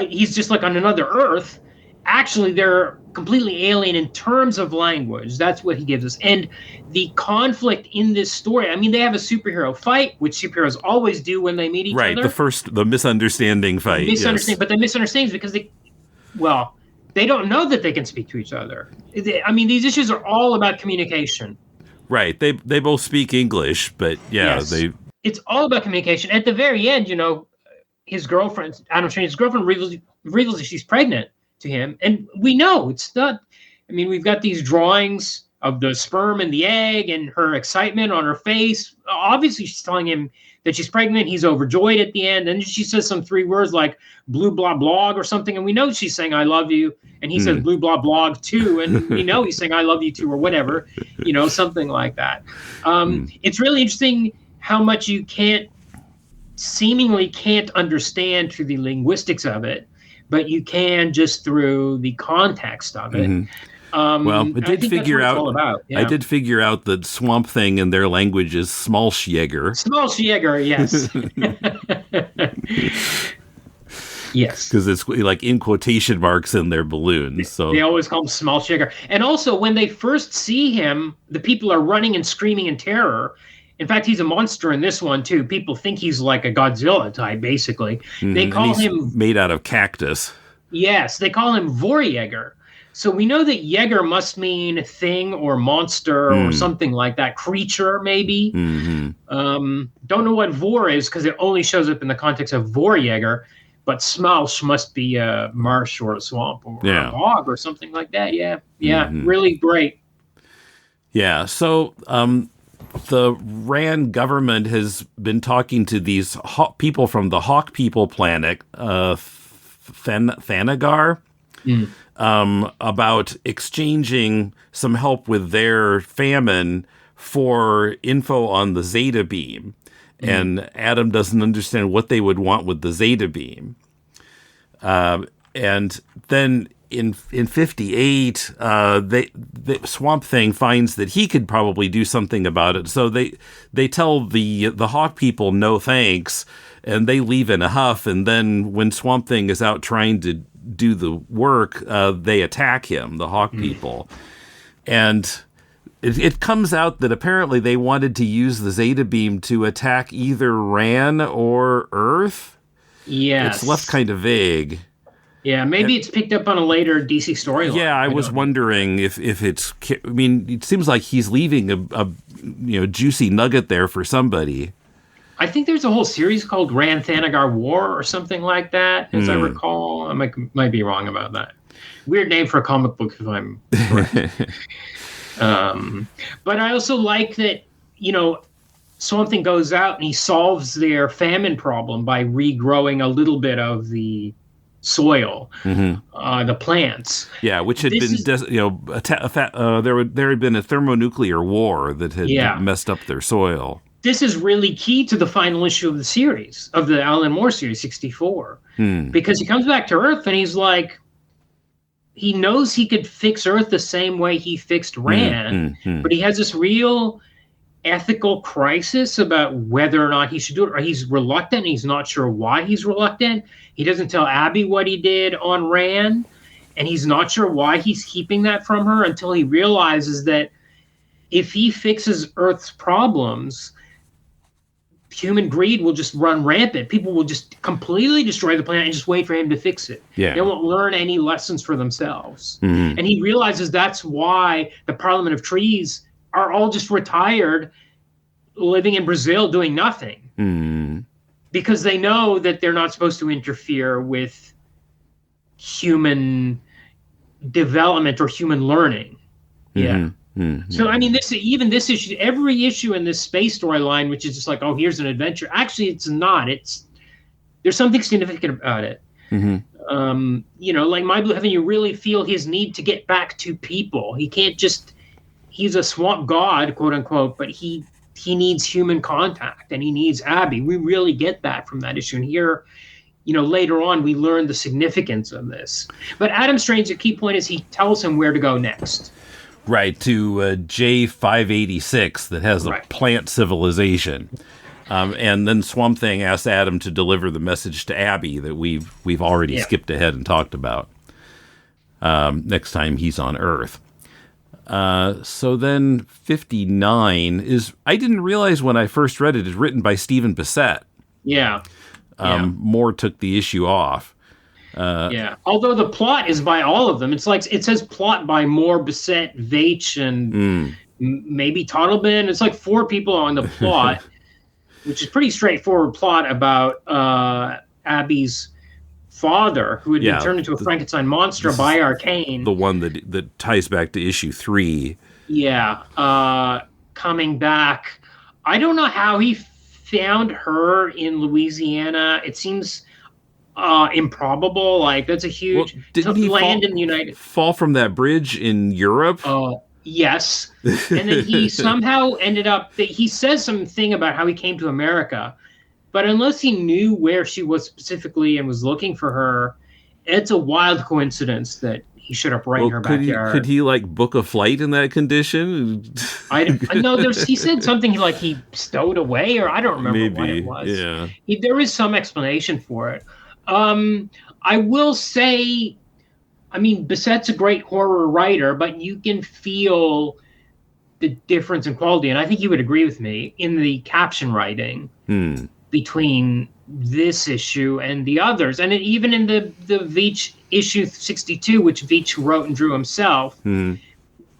B: he's just like on another Earth. Actually, they're completely alien in terms of language. That's what he gives us. And the conflict in this story, I mean, they have a superhero fight, which superheroes always do when they meet each other.
A: Right, the misunderstanding fight.
B: But the misunderstandings because they don't know that they can speak to each other. I mean, these issues are all about communication.
A: Right, they both speak English, but
B: it's all about communication. At the very end, you know, his girlfriend, Adam Strange's girlfriend, reveals that she's pregnant to him, and we know it's not. I mean, we've got these drawings of the sperm and the egg and her excitement on her face. Obviously, she's telling him that she's pregnant. He's overjoyed at the end, and she says some 3 words like "blue blah blog" or something, and we know she's saying "I love you," and he says "blue blah blog" too, and we know he's saying "I love you too" or whatever, you know, something like that. It's really interesting how much you seemingly can't understand through the linguistics of it, but you can just through the context of it.
A: Well, I did figure out. I did figure out that Swamp Thing in their language is Smalsjäger.
B: Smalsjäger, yes. Yes,
A: because it's like in quotation marks in their balloons. So
B: they always call him Smalsjäger. And also, when they first see him, the people are running and screaming in terror. In fact, he's a monster in this one, too. People think he's like a Godzilla type, basically. They call him...
A: made out of cactus.
B: Yes, they call him Vorjäger. So we know that Jäger must mean thing or monster or something like that. Creature, maybe. Don't know what Vor is because it only shows up in the context of Vorjäger. But Smalsh must be a marsh or a swamp or a bog or something like that. Yeah, really great.
A: Yeah, so... the Rann government has been talking to these people from the Hawk People planet, Thanagar, about exchanging some help with their famine for info on the Zeta Beam. And Adam doesn't understand what they would want with the Zeta Beam. And then... In 58, the Swamp Thing finds that he could probably do something about it. So they tell the Hawk People no thanks, and they leave in a huff. And then when Swamp Thing is out trying to do the work, they attack him, the Hawk People. And it comes out that apparently they wanted to use the Zeta Beam to attack either Rann or Earth.
B: Yes.
A: It's left kind of vague.
B: Yeah, maybe it's picked up on a later DC storyline.
A: Yeah, I was wondering if it's... I mean, it seems like he's leaving a juicy nugget there for somebody.
B: I think there's a whole series called Rann Thanagar War or something like that, as I recall. I might be wrong about that. Weird name for a comic book, if I'm correct. But I also like that, Swamp Thing goes out and he solves their famine problem by regrowing a little bit of the soil, the plants.
A: Yeah, which had been, there had been a thermonuclear war that had messed up their soil.
B: This is really key to the final issue of the series, of the Alan Moore series, 64. Because he comes back to Earth and he's like, he knows he could fix Earth the same way he fixed Rann, but he has this real ethical crisis about whether or not he should do it, or he's reluctant. He's not sure why he's reluctant. He doesn't tell Abby what he did on Rann, and he's not sure why he's keeping that from her until he realizes that if he fixes Earth's problems, human greed will just run rampant. People will just completely destroy the planet and just wait for him to fix it.
A: Yeah.
B: They won't learn any lessons for themselves. And he realizes that's why the Parliament of Trees are all just retired, living in Brazil doing nothing. Because they know that they're not supposed to interfere with human development or human learning. So I mean, this issue, every issue in this space storyline, which is just like, oh, here's an adventure. Actually, it's not. There's something significant about it. Like My Blue Heaven, you really feel his need to get back to people. He can't just. He's a swamp god, quote unquote, but he needs human contact and he needs Abby. We really get that from that issue. And here, later on, we learn the significance of this. But Adam Strange, the key point is he tells him where to go next.
A: Right, to J586 that has a plant civilization. And then Swamp Thing asks Adam to deliver the message to Abby that we've already skipped ahead and talked about next time he's on Earth. So then 59 is, I didn't realize when I first read it, is written by Stephen Bissette. Moore took the issue off.
B: Although the plot is by all of them. It's like, it says plot by Moore, Bissette, Veitch, and maybe Toddleben. It's like 4 people on the plot, which is pretty straightforward plot about Abby's father, who had been turned into a Frankenstein monster by Arcane.
A: The one that ties back to issue 3.
B: Coming back. I don't know how he found her in Louisiana. It seems improbable. Like, that's a huge
A: didn't he
B: land in the United
A: fall from that bridge in Europe?
B: Yes. And then he somehow ended up, he says something about how he came to America, but unless he knew where she was specifically and was looking for her, it's a wild coincidence that he showed up right in her backyard.
A: Could he book a flight in that condition?
B: I know he said something like he stowed away, or I don't remember what it was.
A: Yeah.
B: There is some explanation for it. I will say, I mean, Bissette's a great horror writer, but you can feel the difference in quality, and I think you would agree with me, in the caption writing between this issue and the others. And even in the Veitch issue 62, which Veitch wrote and drew himself,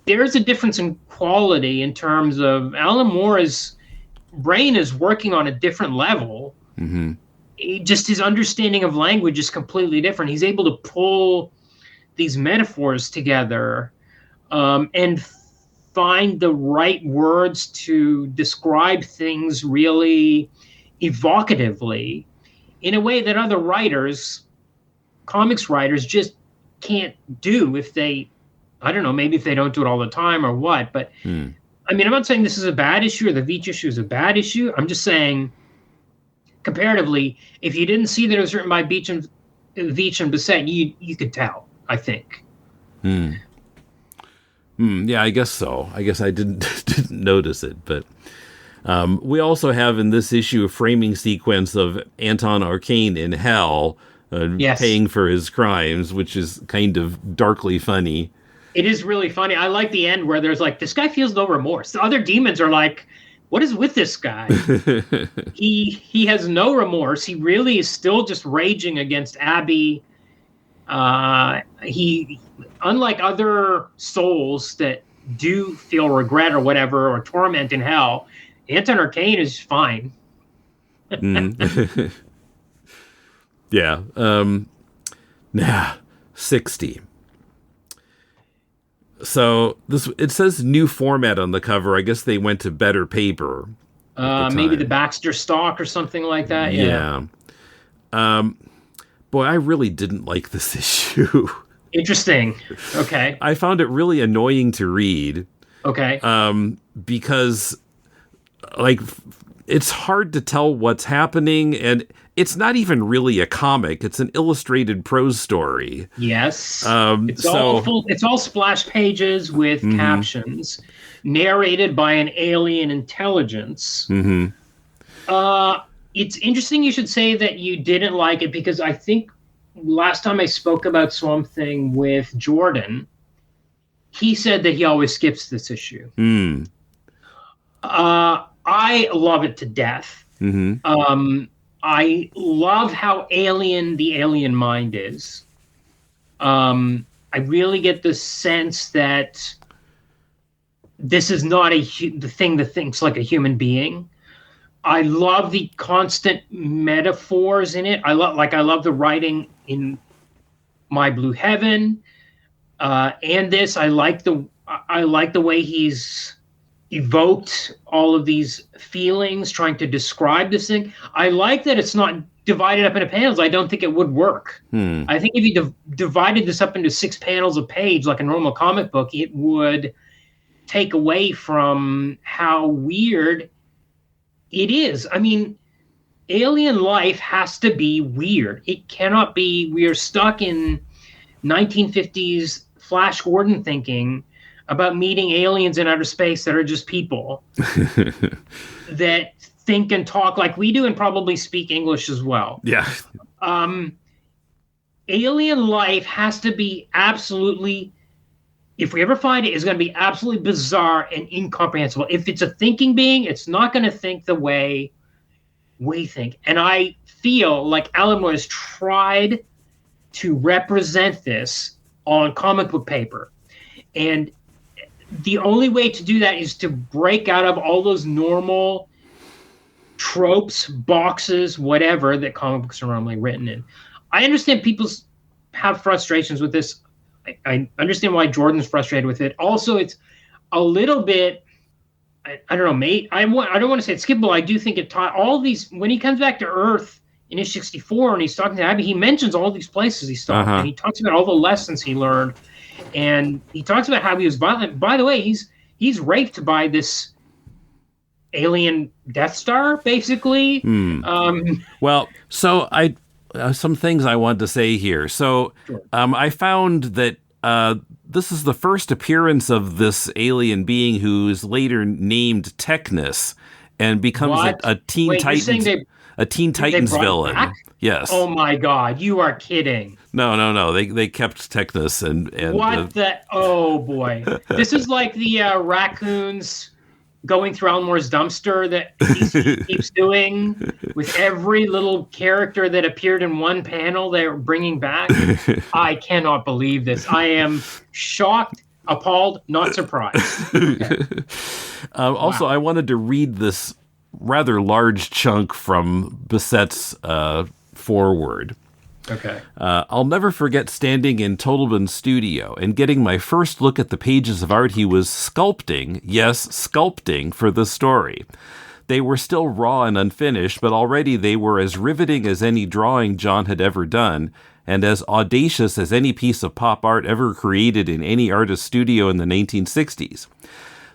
B: there's a difference in quality in terms of Alan Moore's brain is working on a different level. Just his understanding of language is completely different. He's able to pull these metaphors together and find the right words to describe things really evocatively in a way that other writers, comics writers, just can't do if they, I don't know, maybe if they don't do it all the time or what. But I mean, I'm not saying this is a bad issue or the Veitch issue is a bad issue. I'm just saying, comparatively, if you didn't see that it was written by Veitch and Bissette, you could tell, I think.
A: Yeah, I guess so. I guess I didn't notice it, but we also have in this issue a framing sequence of Anton Arcane in hell, paying for his crimes, which is kind of darkly funny.
B: It is really funny. I like the end where there's like, this guy feels no remorse. The other demons are like, what is with this guy? He has no remorse. He really is still just raging against Abby. He, unlike other souls that do feel regret or whatever, or torment in hell, Anton Arcane is fine.
A: Yeah. 60. So it says new format on the cover. I guess they went to better paper.
B: Maybe the Baxter stock or something like that.
A: Yeah. Boy, I really didn't like this issue.
B: Interesting. Okay.
A: I found it really annoying to read.
B: Okay.
A: Because, it's hard to tell what's happening, and it's not even really a comic. It's an illustrated prose story.
B: Yes. It's all splash pages with captions, narrated by an alien intelligence. It's interesting you should say that you didn't like it, because I think last time I spoke about Swamp Thing with Jordan, he said that he always skips this issue. I love it to death. I love how alien the alien mind is. I really get the sense that this is not the thing that thinks like a human being. I love the constant metaphors in it. I love the writing in My Blue Heaven, and this. I like the way he's evoked all of these feelings, trying to describe this thing. I like that it's not divided up into panels. I don't think it would work. I think if you divided this up into 6 panels a page, like a normal comic book, it would take away from how weird it is. I mean, alien life has to be weird. It cannot be, we are stuck in 1950s Flash Gordon thinking about meeting aliens in outer space that are just people that think and talk like we do and probably speak English as well.
A: Yeah.
B: Alien life has to be absolutely, if we ever find it, is going to be absolutely bizarre and incomprehensible. If it's a thinking being, it's not going to think the way we think. And I feel like Alan Moore has tried to represent this on comic book paper. And the only way to do that is to break out of all those normal tropes, boxes, whatever that comic books are normally written in. I understand people have frustrations with this. I understand why Jordan's frustrated with it. Also, it's a little bit, I don't know, mate. I don't want to say it's skippable. I do think it taught all these, when he comes back to Earth in issue 64 and he's talking to Abby, he mentions all these places he stopped. And he talks about all the lessons he learned. And he talks about how he was violent. By the way, he's raped by this alien Death Star, basically.
A: Well, so I some things I want to say here. So I found that this is the first appearance of this alien being who's later named Technus and becomes a Teen Titans villain. Back? Yes.
B: Oh my God, you are kidding.
A: No. They kept Technus and
B: what the? Oh boy, this is like the raccoons going through Alan Moore's dumpster that DC keeps doing with every little character that appeared in one panel they're bringing back. I cannot believe this. I am shocked, appalled, not surprised. Okay.
A: Also, I wanted to read this rather large chunk from Bissett's foreword.
B: Okay.
A: I'll never forget standing in Totalman's studio and getting my first look at the pages of art he was sculpting, yes, sculpting for the story. They were still raw and unfinished, but already they were as riveting as any drawing John had ever done, and as audacious as any piece of pop art ever created in any artist's studio in the 1960s.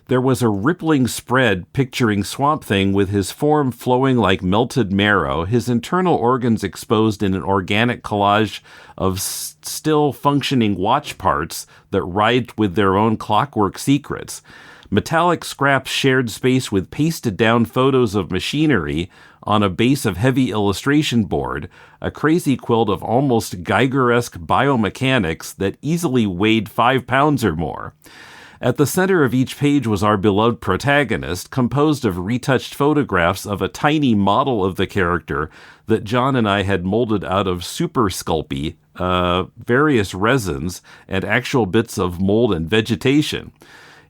A: There was a rippling spread picturing Swamp Thing with his form flowing like melted marrow, his internal organs exposed in an organic collage of still functioning watch parts that writhed with their own clockwork secrets. Metallic scraps shared space with pasted down photos of machinery on a base of heavy illustration board, a crazy quilt of almost Geiger-esque biomechanics that easily weighed 5 pounds or more. At the center of each page was our beloved protagonist, composed of retouched photographs of a tiny model of the character that John and I had molded out of Super Sculpey, various resins, and actual bits of mold and vegetation.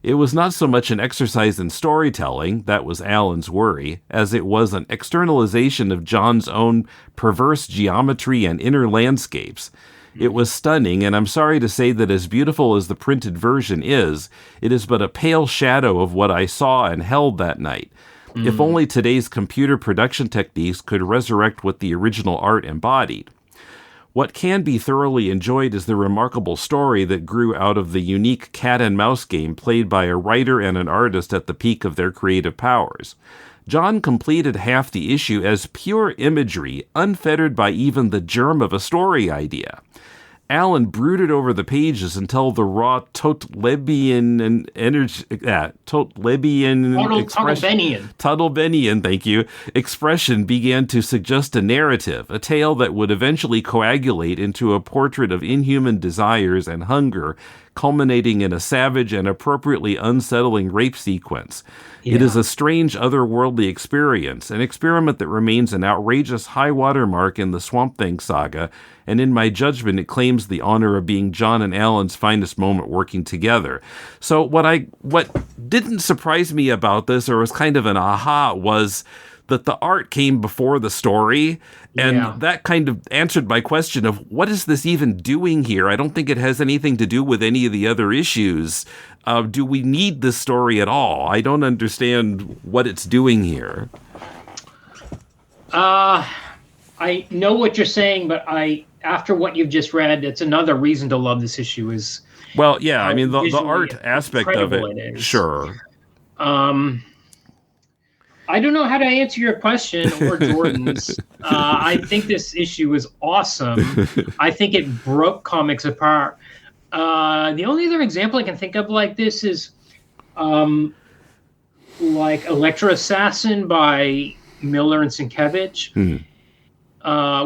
A: It was not so much an exercise in storytelling, that was Alan's worry, as it was an externalization of John's own perverse geometry and inner landscapes. It was stunning, and I'm sorry to say that as beautiful as the printed version is, it is but a pale shadow of what I saw and held that night. If only today's computer production techniques could resurrect what the original art embodied. What can be thoroughly enjoyed is the remarkable story that grew out of the unique cat and mouse game played by a writer and an artist at the peak of their creative powers. John completed half the issue as pure imagery, unfettered by even the germ of a story idea. Alan brooded over the pages until the raw Totleben expression began to suggest a narrative, a tale that would eventually coagulate into a portrait of inhuman desires and hunger, culminating in a savage and appropriately unsettling rape sequence.
B: Yeah.
A: It is a strange, otherworldly experience, an experiment that remains an outrageous high watermark in the Swamp Thing saga, and in my judgment, it claims the honor of being John and Alan's finest moment working together. So what didn't surprise me about this, or was kind of an aha, was that the art came before the story, and that kind of answered my question of what is this even doing here? I don't think it has anything to do with any of the other issues. Do we need this story at all? I don't understand what it's doing here.
B: I know what you're saying, but after what you've just read, it's another reason to love this issue is...
A: Well, yeah, I mean, the art aspect of it, sure.
B: I don't know how to answer your question or Jordan's. I think this issue is awesome. I think it broke comics apart. The only other example I can think of like this is like Electro Assassin by Miller and Sienkiewicz,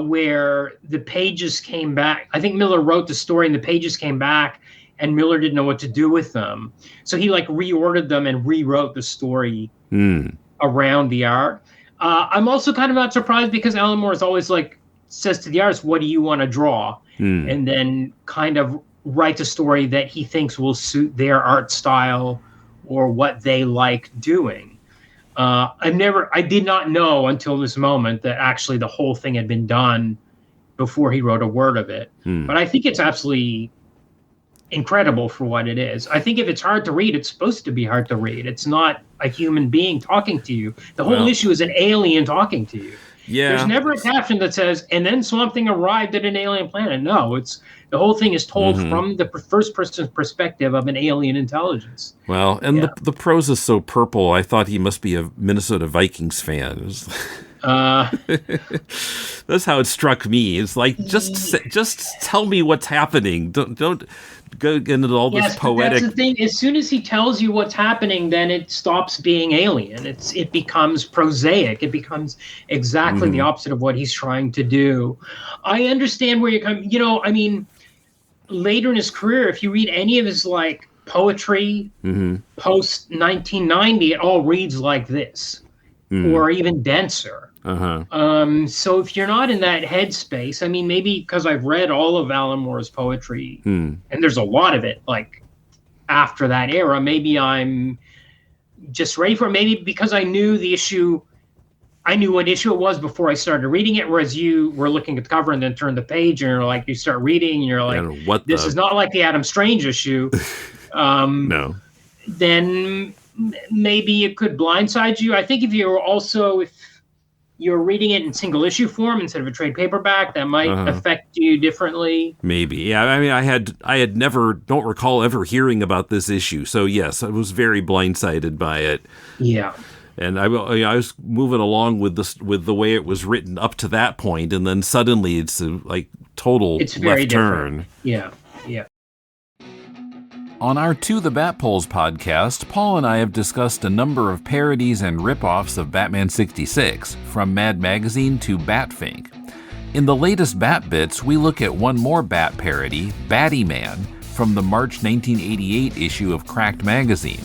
B: where the pages came back. I think Miller wrote the story and the pages came back and Miller didn't know what to do with them. So he like reordered them and rewrote the story around the art. I'm also kind of not surprised because Alan Moore is always like says to the artist, what do you want to draw? And then kind of writes a story that he thinks will suit their art style or what they like doing. I did not know until this moment that actually the whole thing had been done before he wrote a word of it. But I think it's absolutely incredible for what it is. I think if it's hard to read, it's supposed to be hard to read. It's not a human being talking to you. The whole issue is an alien talking to you.
A: Yeah.
B: There's never a caption that says, and then Swamp Thing arrived at an alien planet. No, the whole thing is told from the first person's perspective of an alien intelligence.
A: Well, and the prose is so purple, I thought he must be a Minnesota Vikings fan. That's how it struck me. It's like, just tell me what's happening. Don't go into all this poetic.
B: That's the thing. As soon as he tells you what's happening, then it stops being alien. It becomes prosaic. It becomes exactly the opposite of what he's trying to do. I understand where you're coming. You know, I mean, later in his career, if you read any of his like poetry post 1990, it all reads like this, or even denser. So if you're not in that headspace, I mean, maybe because I've read all of Alan Moore's poetry, and there's a lot of it, like after that era, maybe I'm just ready for it. Maybe because I knew the issue, I knew what issue it was before I started reading it, whereas you were looking at the cover and then turn the page and you're like, you start reading and you're like, this is not like the Adam Strange issue.
A: No.
B: Then maybe it could blindside you. I think if you're reading it in single issue form instead of a trade paperback, that might affect you differently.
A: Maybe. Yeah. I mean, I had never, don't recall ever hearing about this issue. So yes, I was very blindsided by it.
B: Yeah.
A: And I was moving along with the way it was written up to that point, and then suddenly it's like total left turn.
B: Yeah. Yeah.
A: On our To the Batpoles podcast, Paul and I have discussed a number of parodies and rip-offs of Batman 66, from Mad Magazine to Batfink. In the latest Bat Bits, we look at one more Bat parody, Batty Man, from the March 1988 issue of Cracked Magazine.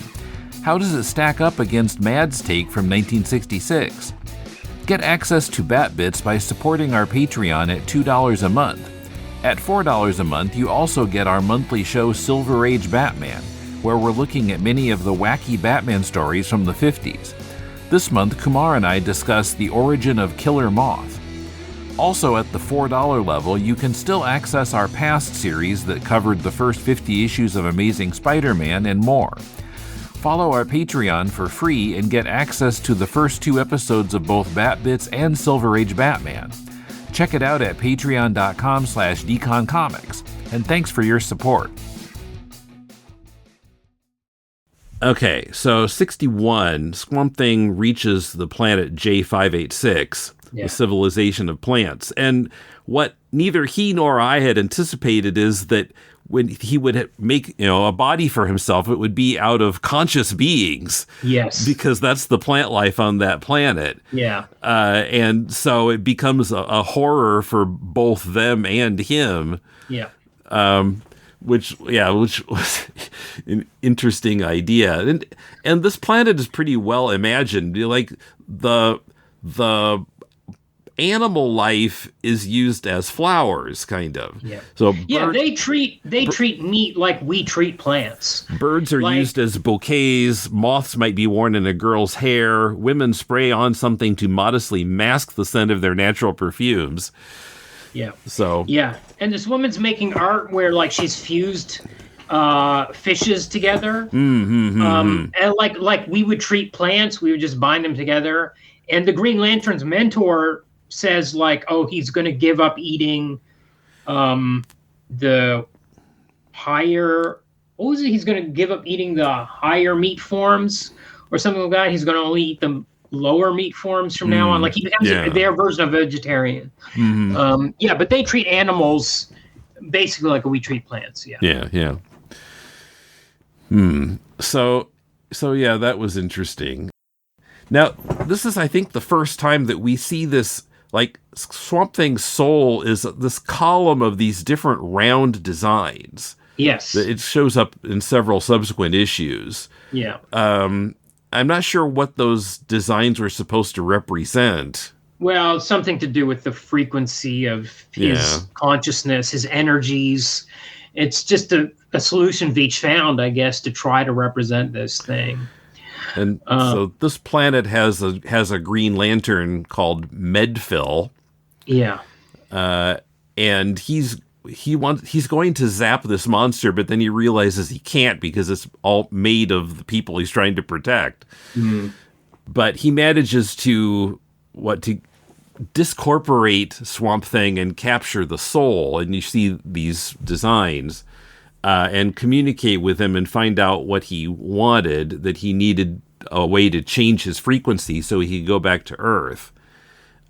A: How does it stack up against Mad's take from 1966? Get access to Bat Bits by supporting our Patreon at $2 a month. At $4 a month, you also get our monthly show Silver Age Batman, where we're looking at many of the wacky Batman stories from the 50s. This month, Kumar and I discuss the origin of Killer Moth. Also at the $4 level, you can still access our past series that covered the first 50 issues of Amazing Spider-Man and more. Follow our Patreon for free and get access to the first 2 episodes of both Bat Bits and Silver Age Batman. Check it out at patreon.com/deconcomics, and thanks for your support. Okay, so 61, Swamp Thing reaches the planet J586, the civilization of plants. And what neither he nor I had anticipated is that when he would make, a body for himself, it would be out of conscious beings.
B: Yes.
A: Because that's the plant life on that planet.
B: Yeah.
A: And so it becomes a horror for both them and him.
B: Yeah.
A: which was an interesting idea. And this planet is pretty well imagined. Like the animal life is used as flowers, kind of.
B: Yeah.
A: So
B: they treat meat like we treat plants.
A: Birds are used as bouquets. Moths might be worn in a girl's hair. Women spray on something to modestly mask the scent of their natural perfumes.
B: Yeah.
A: So.
B: Yeah, and this woman's making art where like she's fused fishes together, and like we would treat plants, we would just bind them together. And the Green Lantern's mentor says like, oh, he's going to give up eating the higher. What was it? He's going to give up eating the higher meat forms or something like that. He's going to only eat the lower meat forms from now on. Like he becomes their version of vegetarian. But they treat animals basically like we treat plants.
A: Yeah. So yeah, that was interesting. Now, this is, I think, the first time that we see this, like, Swamp Thing's soul is this column of these different round designs.
B: Yes.
A: It shows up in several subsequent issues.
B: Yeah.
A: I'm not sure what those designs were supposed to represent.
B: Well, something to do with the frequency of his consciousness, his energies. It's just a solution Veitch found, I guess, to try to represent this thing.
A: And so this planet has a Green Lantern called Medfill.
B: Yeah.
A: And he's going to zap this monster, but then he realizes he can't because it's all made of the people he's trying to protect. But he manages to discorporate Swamp Thing and capture the soul. And you see these designs. And communicate with him and find out what he wanted, that he needed a way to change his frequency so he could go back to Earth.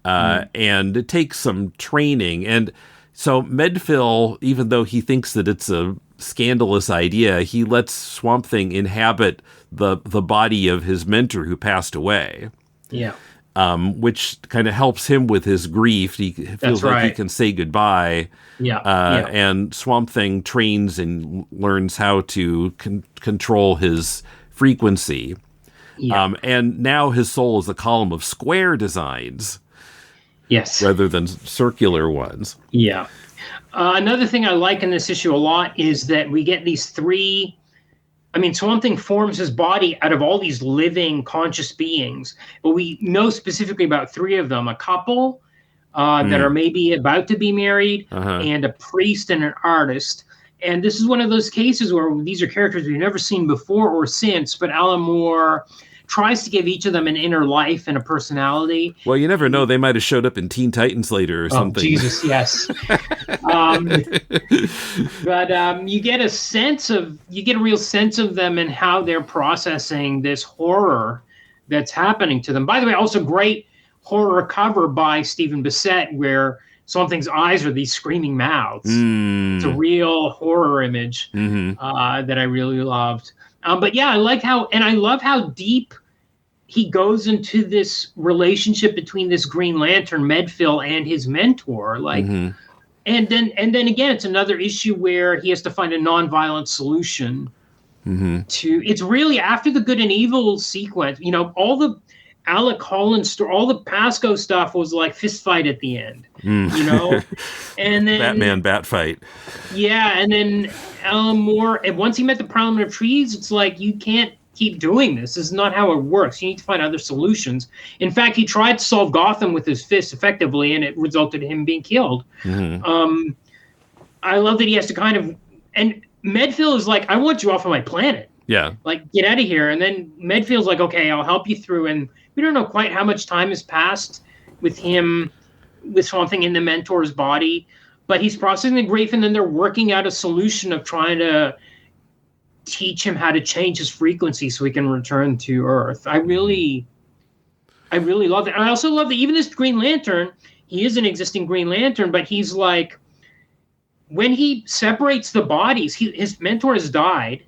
A: And it takes some training. And so Medfill, even though he thinks that it's a scandalous idea, he lets Swamp Thing inhabit the body of his mentor who passed away.
B: Yeah.
A: Which kind of helps him with his grief. He feels like he can say goodbye. And Swamp Thing trains and learns how to control his frequency. And now his soul is a column of square designs.
B: Yes.
A: Rather than circular ones.
B: Yeah. Another thing I like in this issue a lot is that we get these three. I mean, Swamp Thing forms his body out of all these living conscious beings, but we know specifically about three of them: a couple that are maybe about to be married, and a priest and an artist. And this is one of those cases where these are characters we've never seen before or since, but Alan Moore tries to give each of them an inner life and a personality. Well,
A: you never know. They might have showed up in Teen Titans later or something.
B: Jesus, yes. But you get a real sense of them and how they're processing this horror that's happening to them. By the way, also great horror cover by Stephen Bissette where Swamp Thing's eyes are these screaming mouths. It's a real horror image that I really loved. But yeah, I love how deep he goes into this relationship between this Green Lantern, Medfill, and his mentor. Like, and then again, it's another issue where he has to find a nonviolent solution to. It's really after the good and evil sequence. You know, all the Alec Holland all the Pasco stuff was like fist fight at the end. You know, and then
A: Batman bat fight.
B: Yeah, and then Alan Moore. And once he met the Parliament of Trees, it's like you can't keep doing this. This is not how it works. You need to find other solutions. In fact, he tried to solve Gotham with his fist effectively, and it resulted in him being killed. I love that he has to kind of. And Medfill is like, I want you off of my planet.
A: Yeah.
B: Like, get out of here. And then Medfield's like, okay, I'll help you through. And we don't know quite how much time has passed with him, with Swamp Thing in the mentor's body. But he's processing the grief, and then they're working out a solution of trying to teach him how to change his frequency so he can return to Earth. I really love it. And I also love that even this Green Lantern, he is an existing Green Lantern, but he's like, when he separates the bodies, his mentor has died,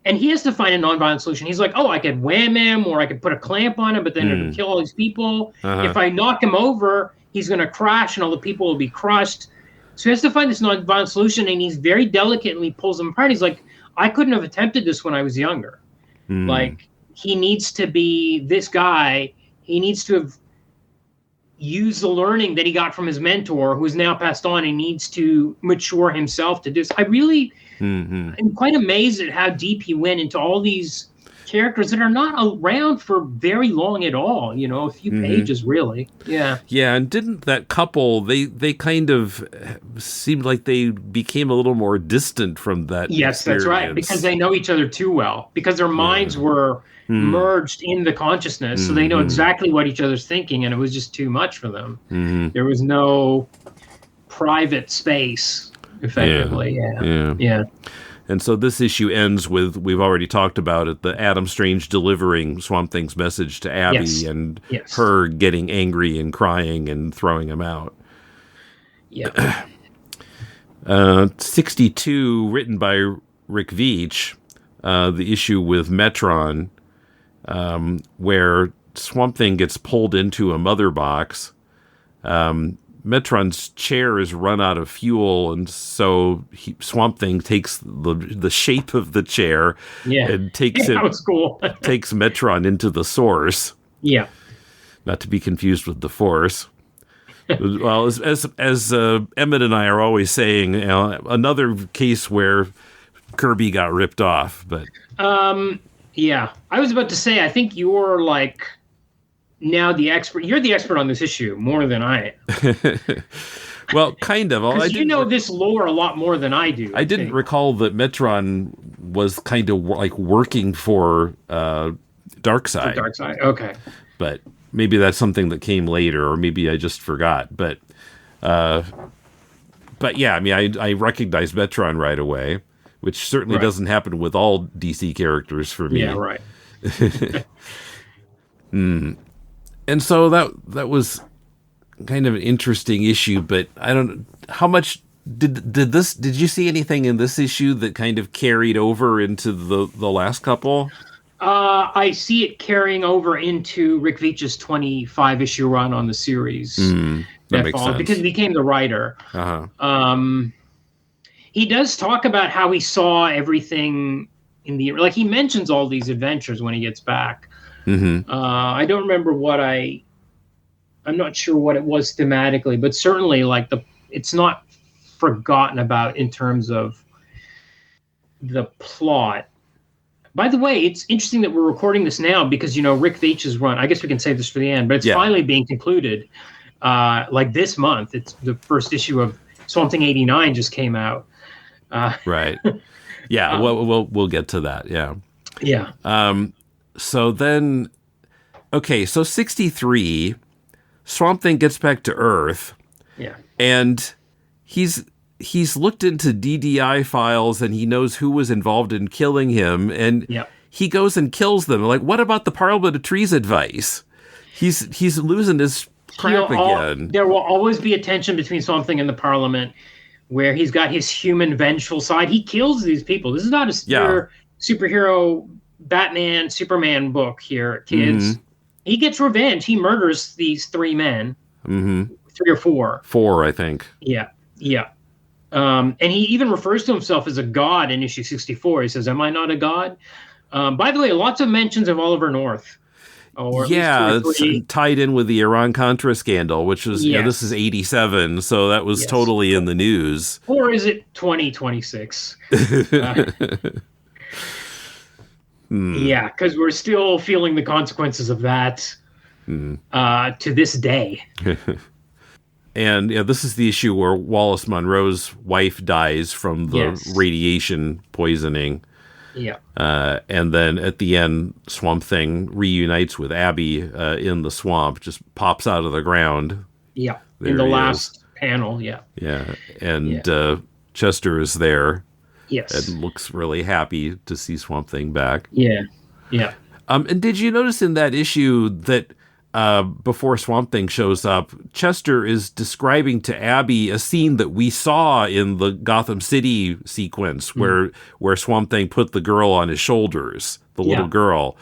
B: and he has to find a nonviolent solution. He's like, oh, I could wham him, or I could put a clamp on him, but then it would kill all these people. If I knock him over, he's going to crash, and all the people will be crushed. So he has to find this nonviolent solution, and he's very delicately pulls them apart. He's like, I couldn't have attempted this when I was younger. Like, he needs to be this guy. He needs to have used the learning that he got from his mentor, who is now passed on, and needs to mature himself to do this. I really am quite amazed at how deep he went into all these characters that are not around for very long at all, a few pages really. Yeah,
A: and didn't that couple, they kind of seemed like they became a little more distant from that experience.
B: That's right, because they know each other too well, because their minds were merged in the consciousness, so they know exactly what each other's thinking, and it was just too much for them. There was no private space, effectively. Yeah.
A: And so this issue ends with, we've already talked about it, the Adam Strange delivering Swamp Thing's message to Abby, and her getting angry and crying and throwing him out.
B: Yeah.
A: 62, written by Rick Veitch, the issue with Metron, where Swamp Thing gets pulled into a mother box. Metron's chair is run out of fuel, and so Swamp Thing takes the shape of the chair and takes takes Metron into the source. Yeah, not to be confused with the Force. Well, as Emmett and I are always saying, another case where Kirby got ripped off. But
B: yeah, I was about to say, I think you're like now the expert. You're the expert on this issue more than I am.
A: Well, kind of.
B: Because you know this lore a lot more than I do.
A: I didn't recall that Metron was kind of like working for Darkseid.
B: Darkseid, okay.
A: But maybe that's something that came later, or maybe I just forgot. But yeah, I mean, I recognized Metron right away, which certainly doesn't happen with all DC characters for me.
B: Yeah, right.
A: And so that was kind of an interesting issue, but I don't. How much did you see anything in this issue that kind of carried over into the last couple?
B: I see it carrying over into Rick Veitch's 25 issue run on the series.
A: That makes sense,
B: because he became the writer. He does talk about how he saw everything in the, like, he mentions all these adventures when he gets back. I don't remember I'm not sure what it was thematically, but certainly like it's not forgotten about in terms of the plot. By the way, it's interesting that we're recording this now because, Rick Veitch's run, I guess we can save this for the end, but it's finally being concluded like this month. It's the first issue of Swamp Thing 89 just came out.
A: Right. Yeah, we'll get to that. Yeah.
B: Yeah.
A: So then, okay, so 63, Swamp Thing gets back to Earth.
B: Yeah.
A: And he's looked into DDI files, and he knows who was involved in killing him, and he goes and kills them. Like, what about the Parliament of Trees advice? He's losing his crap again.
B: There will always be a tension between Swamp Thing and the Parliament, where he's got his human vengeful side. He kills these people. This is not a superhero Batman, Superman book here, kids. He gets revenge. He murders these three men. 3 or 4.
A: 4, I think.
B: Yeah. And he even refers to himself as a god in issue 64. He says, "Am I not a god?" By the way, lots of mentions of Oliver North.
A: It's tied in with the Iran-Contra scandal, which was, this is 87, so that was totally in the news.
B: Or is it 2026? Yeah, because we're still feeling the consequences of that to this day.
A: And this is the issue where Wallace Monroe's wife dies from the radiation poisoning.
B: Yeah.
A: And then at the end, Swamp Thing reunites with Abby in the swamp, just pops out of the ground.
B: Yeah, in the last panel, yeah.
A: Yeah, and Chester is there.
B: Yes.
A: And looks really happy to see Swamp Thing back.
B: Yeah.
A: And did you notice in that issue that before Swamp Thing shows up, Chester is describing to Abby a scene that we saw in the Gotham City sequence where Swamp Thing put the girl on his shoulders, the little girl.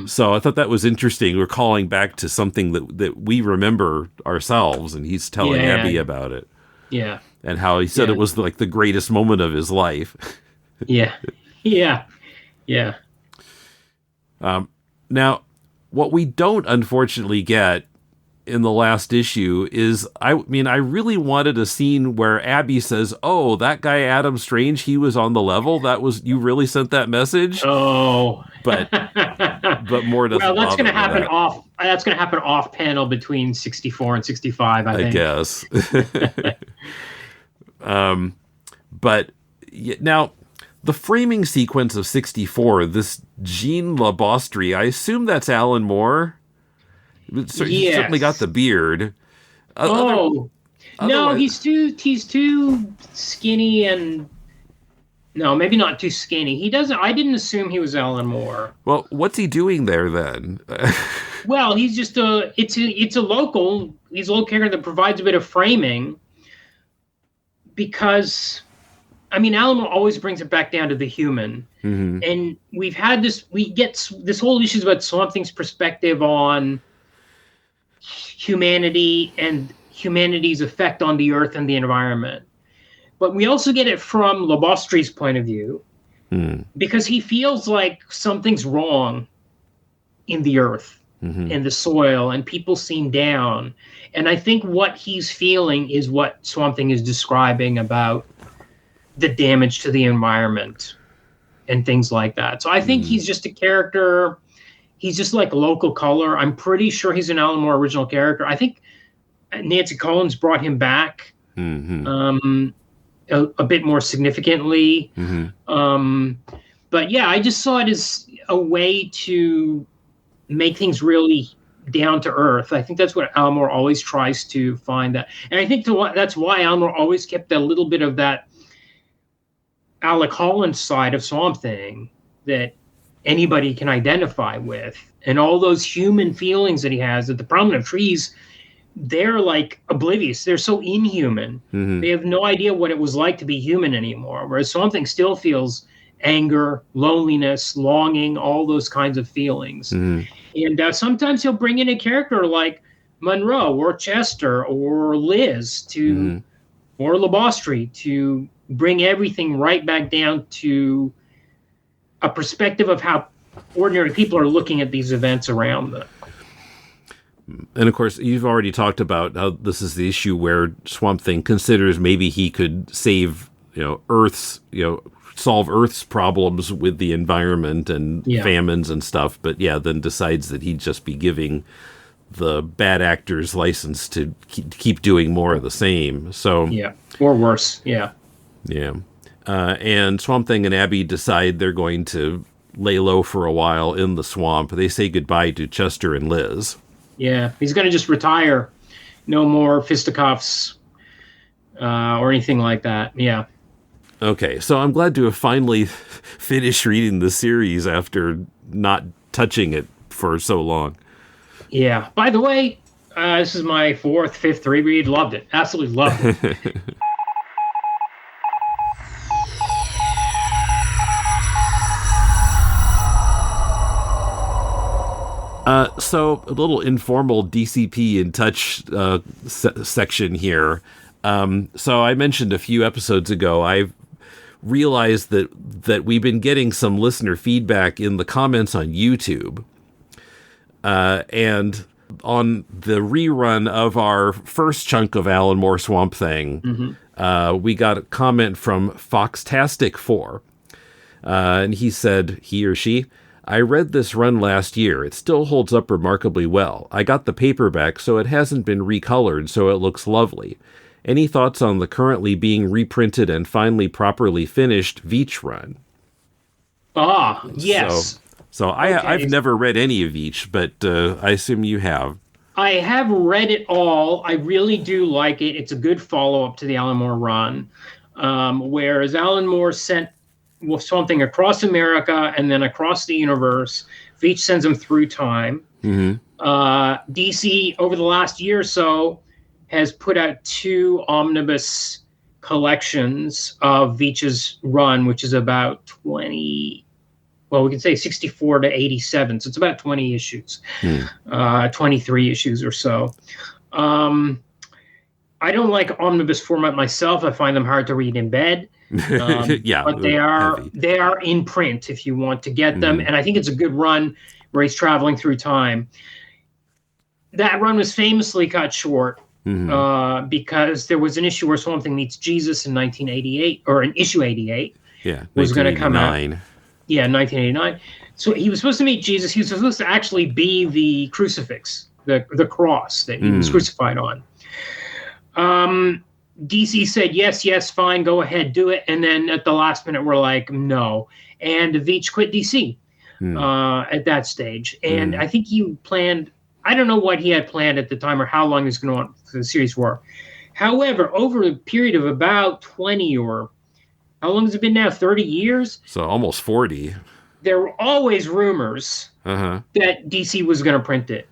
A: So I thought that was interesting. We're calling back to something that we remember ourselves, and he's telling Abby about it.
B: Yeah.
A: and how he said it was like the greatest moment of his life.
B: Yeah.
A: Now, what we don't unfortunately get in the last issue is, I really wanted a scene where Abby says, "Oh, that guy Adam Strange, he was on the level. You really sent that message."
B: Oh,
A: but more doesn't.
B: Well, that's going to happen
A: that.
B: That's going to happen off panel between 64 and 65. I think.
A: Guess. But now, the framing sequence of 64, this Jean Labostrie, I assume that's Alan Moore. So he certainly got the beard.
B: No, he's too skinny, and no, maybe not too skinny. I didn't assume he was Alan Moore.
A: Well, what's he doing there then?
B: Well, he's just he's a local character that provides a bit of framing, because Alan Moore always brings it back down to the human. Mm-hmm. And we get this whole issue about Swamp Thing's perspective on humanity and humanity's effect on the earth and the environment. But we also get it from Labostrie's point of view, because he feels like something's wrong in the earth, in the soil, and people seem down. And I think what he's feeling is what Swamp Thing is describing about the damage to the environment and things like that. So I think he's just a character. He's just like local color. I'm pretty sure he's an Alan Moore original character. I think Nancy Collins brought him back a bit more significantly. But yeah, I just saw it as a way to make things really down to earth. I think that's what Alan Moore always tries to find that. And I think that's why Alan Moore always kept a little bit of that Alec Holland side of Swamp Thing that anybody can identify with, and all those human feelings that he has. That the prominent trees, they're like oblivious. They're so inhuman. They have no idea what it was like to be human anymore. Whereas Swamp Thing still feels anger, loneliness, longing, all those kinds of feelings. And sometimes he'll bring in a character like Monroe or Chester or Liz or Labostrie to bring everything right back down to a perspective of how ordinary people are looking at these events around them.
A: And of course, you've already talked about how this is the issue where Swamp Thing considers maybe he could save, solve Earth's problems with the environment and famines and stuff. But then decides that he'd just be giving the bad actors license to keep doing more of the same. So
B: or worse.
A: And Swamp Thing and Abby decide they're going to lay low for a while in the swamp. They say goodbye to Chester and Liz.
B: Yeah, he's going to just retire. No more fisticuffs or anything like that. Yeah.
A: Okay, so I'm glad to have finally finished reading the series after not touching it for so long.
B: Yeah. By the way, this is my fifth reread. Loved it. Absolutely loved it.
A: So a little informal DCP in touch section here. So I mentioned a few episodes ago, I've realized that we've been getting some listener feedback in the comments on YouTube. And on the rerun of our first chunk of Alan Moore Swamp Thing, we got a comment from Foxtastic4. And he said, he or she, "I read this run last year. It still holds up remarkably well. I got the paperback, so it hasn't been recolored, so it looks lovely. Any thoughts on the currently being reprinted and finally properly finished Veitch run?"
B: Yes.
A: So I've never read any of Veitch, but I assume you have.
B: I have read it all. I really do like it. It's a good follow-up to the Alan Moore run, whereas Alan Moore sent something across America and then across the universe. Veitch sends them through time. DC, over the last year or so, has put out 2 omnibus collections of Veitch's run, which is about 20, well, we can say 64 to 87. So it's about 20 issues, 23 issues or so. I I don't like omnibus format myself. I find them hard to read in bed.
A: Yeah,
B: but they are in print if you want to get them. And I think it's a good run where he's traveling through time. That run was famously cut short because there was an issue where Swamp Thing meets Jesus in 1988, or in issue 88.
A: Yeah,
B: was going to come out. Yeah, 1989. So he was supposed to meet Jesus. He was supposed to actually be the crucifix, the cross that he was crucified on. DC said, yes, fine, go ahead, do it. And then at the last minute, we're like, no. And Veitch quit DC at that stage. And I think he planned, I don't know what he had planned at the time or how long he was going to want the series for. However, over a period of about 20 or how long has it been now? 30 years?
A: So almost 40.
B: There were always rumors that DC was going to print it.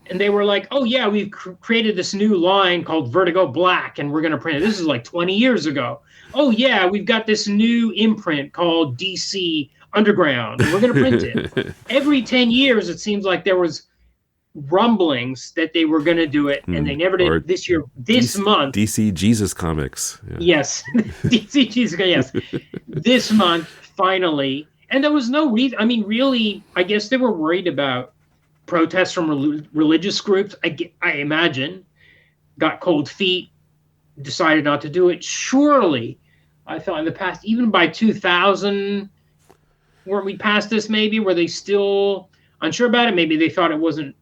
B: And they were like, oh, yeah, we've created this new line called Vertigo Black, and we're going to print it. This is like 20 years ago. Oh, yeah, we've got this new imprint called DC Underground, and we're going to print it. Every 10 years, it seems like there was rumblings that they were going to do it, and they never did. Or this year, month.
A: DC Jesus Comics. Yeah.
B: Yes, DC Jesus, yes. This month, finally. And there was no reason. I mean, really, I guess they were worried about protests from religious groups, I imagine, got cold feet, decided not to do it. Surely, I thought in the past, even by 2000, weren't we past this maybe? Were they still unsure about it? Maybe they thought it wasn't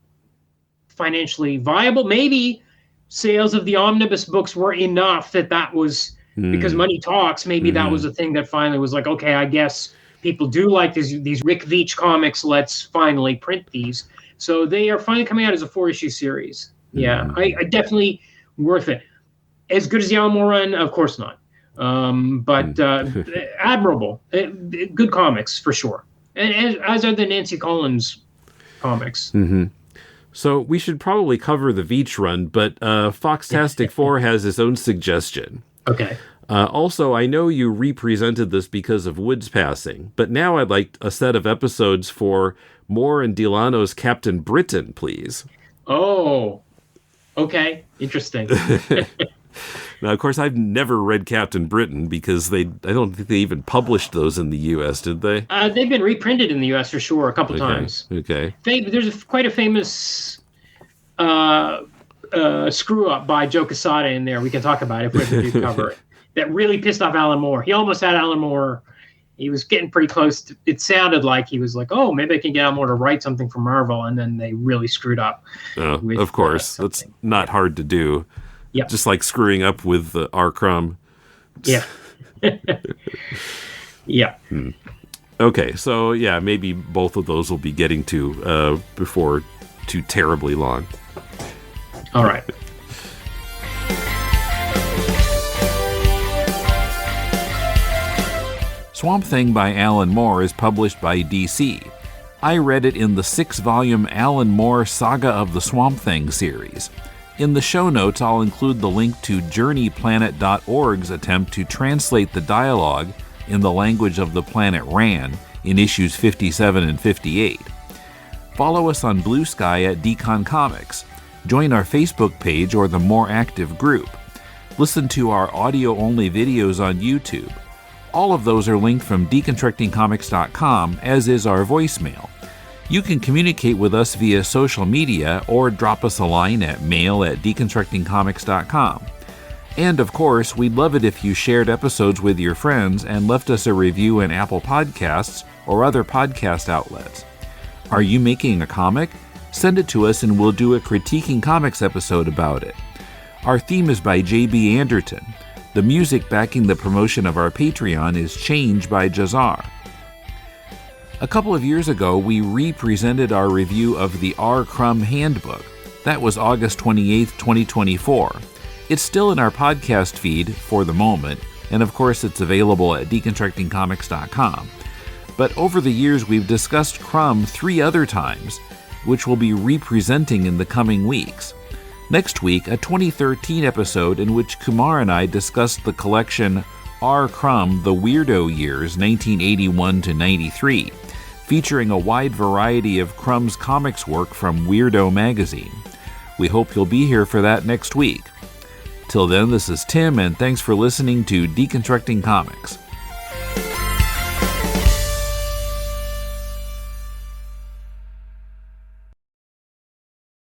B: financially viable. Maybe sales of the omnibus books were enough that was, because money talks, maybe that was a thing that finally was like, okay, I guess people do like these Rick Veitch comics, let's finally print these. So they are finally coming out as a 4-issue series. Yeah, I definitely worth it. As good as the Alan Moore run, of course not. But admirable. Good comics, for sure. And as are the Nancy Collins comics.
A: So we should probably cover the Veitch run, but Foxtastic 4 has his own suggestion.
B: Okay.
A: Also, I know you represented this because of Wood's passing, but now I'd like a set of episodes for Moore and Delano's Captain Britain, please.
B: Oh, okay. Interesting.
A: Now, of course, I've never read Captain Britain because I don't think they even published those in the U.S., did they?
B: They've been reprinted in the U.S. for sure a couple times.
A: Okay.
B: There's quite a famous screw-up by Joe Quesada in there we can talk about if we ever do cover it. That really pissed off Alan Moore. He almost had Alan Moore. He was getting pretty close. It sounded like he was like, oh, maybe I can get Alan Moore to write something for Marvel, and then they really screwed up. With,
A: of course. That's not hard to do.
B: Yep.
A: Just like screwing up with R. Crumb.
B: Yeah. Yeah.
A: Okay, so yeah, maybe both of those will be getting to before too terribly long.
B: All right.
A: Swamp Thing by Alan Moore is published by DC. I read it in the 6-volume Alan Moore Saga of the Swamp Thing series. In the show notes, I'll include the link to JourneyPlanet.org's attempt to translate the dialogue in the language of the planet Rann in issues 57 and 58. Follow us on Blue Sky at Decon Comics. Join our Facebook page or the more active group. Listen to our audio-only videos on YouTube. All of those are linked from deconstructingcomics.com, as is our voicemail. You can communicate with us via social media or drop us a line at mail@deconstructingcomics.com. And of course, we'd love it if you shared episodes with your friends and left us a review in Apple Podcasts or other podcast outlets. Are you making a comic? Send it to us and we'll do a Critiquing Comics episode about it. Our theme is by J.B. Anderton. The music backing the promotion of our Patreon is Change by Jazar. A couple of years ago, we re-presented our review of the R. Crumb Handbook. That was August 28, 2024. It's still in our podcast feed for the moment, and of course it's available at deconstructingcomics.com. But over the years, we've discussed Crumb 3 other times, which we'll be re-presenting in the coming weeks. Next week, a 2013 episode in which Kumar and I discussed the collection R. Crumb, The Weirdo Years, 1981 to 93, featuring a wide variety of Crumb's comics work from Weirdo magazine. We hope you'll be here for that next week. Till then, this is Tim, and thanks for listening to Deconstructing Comics.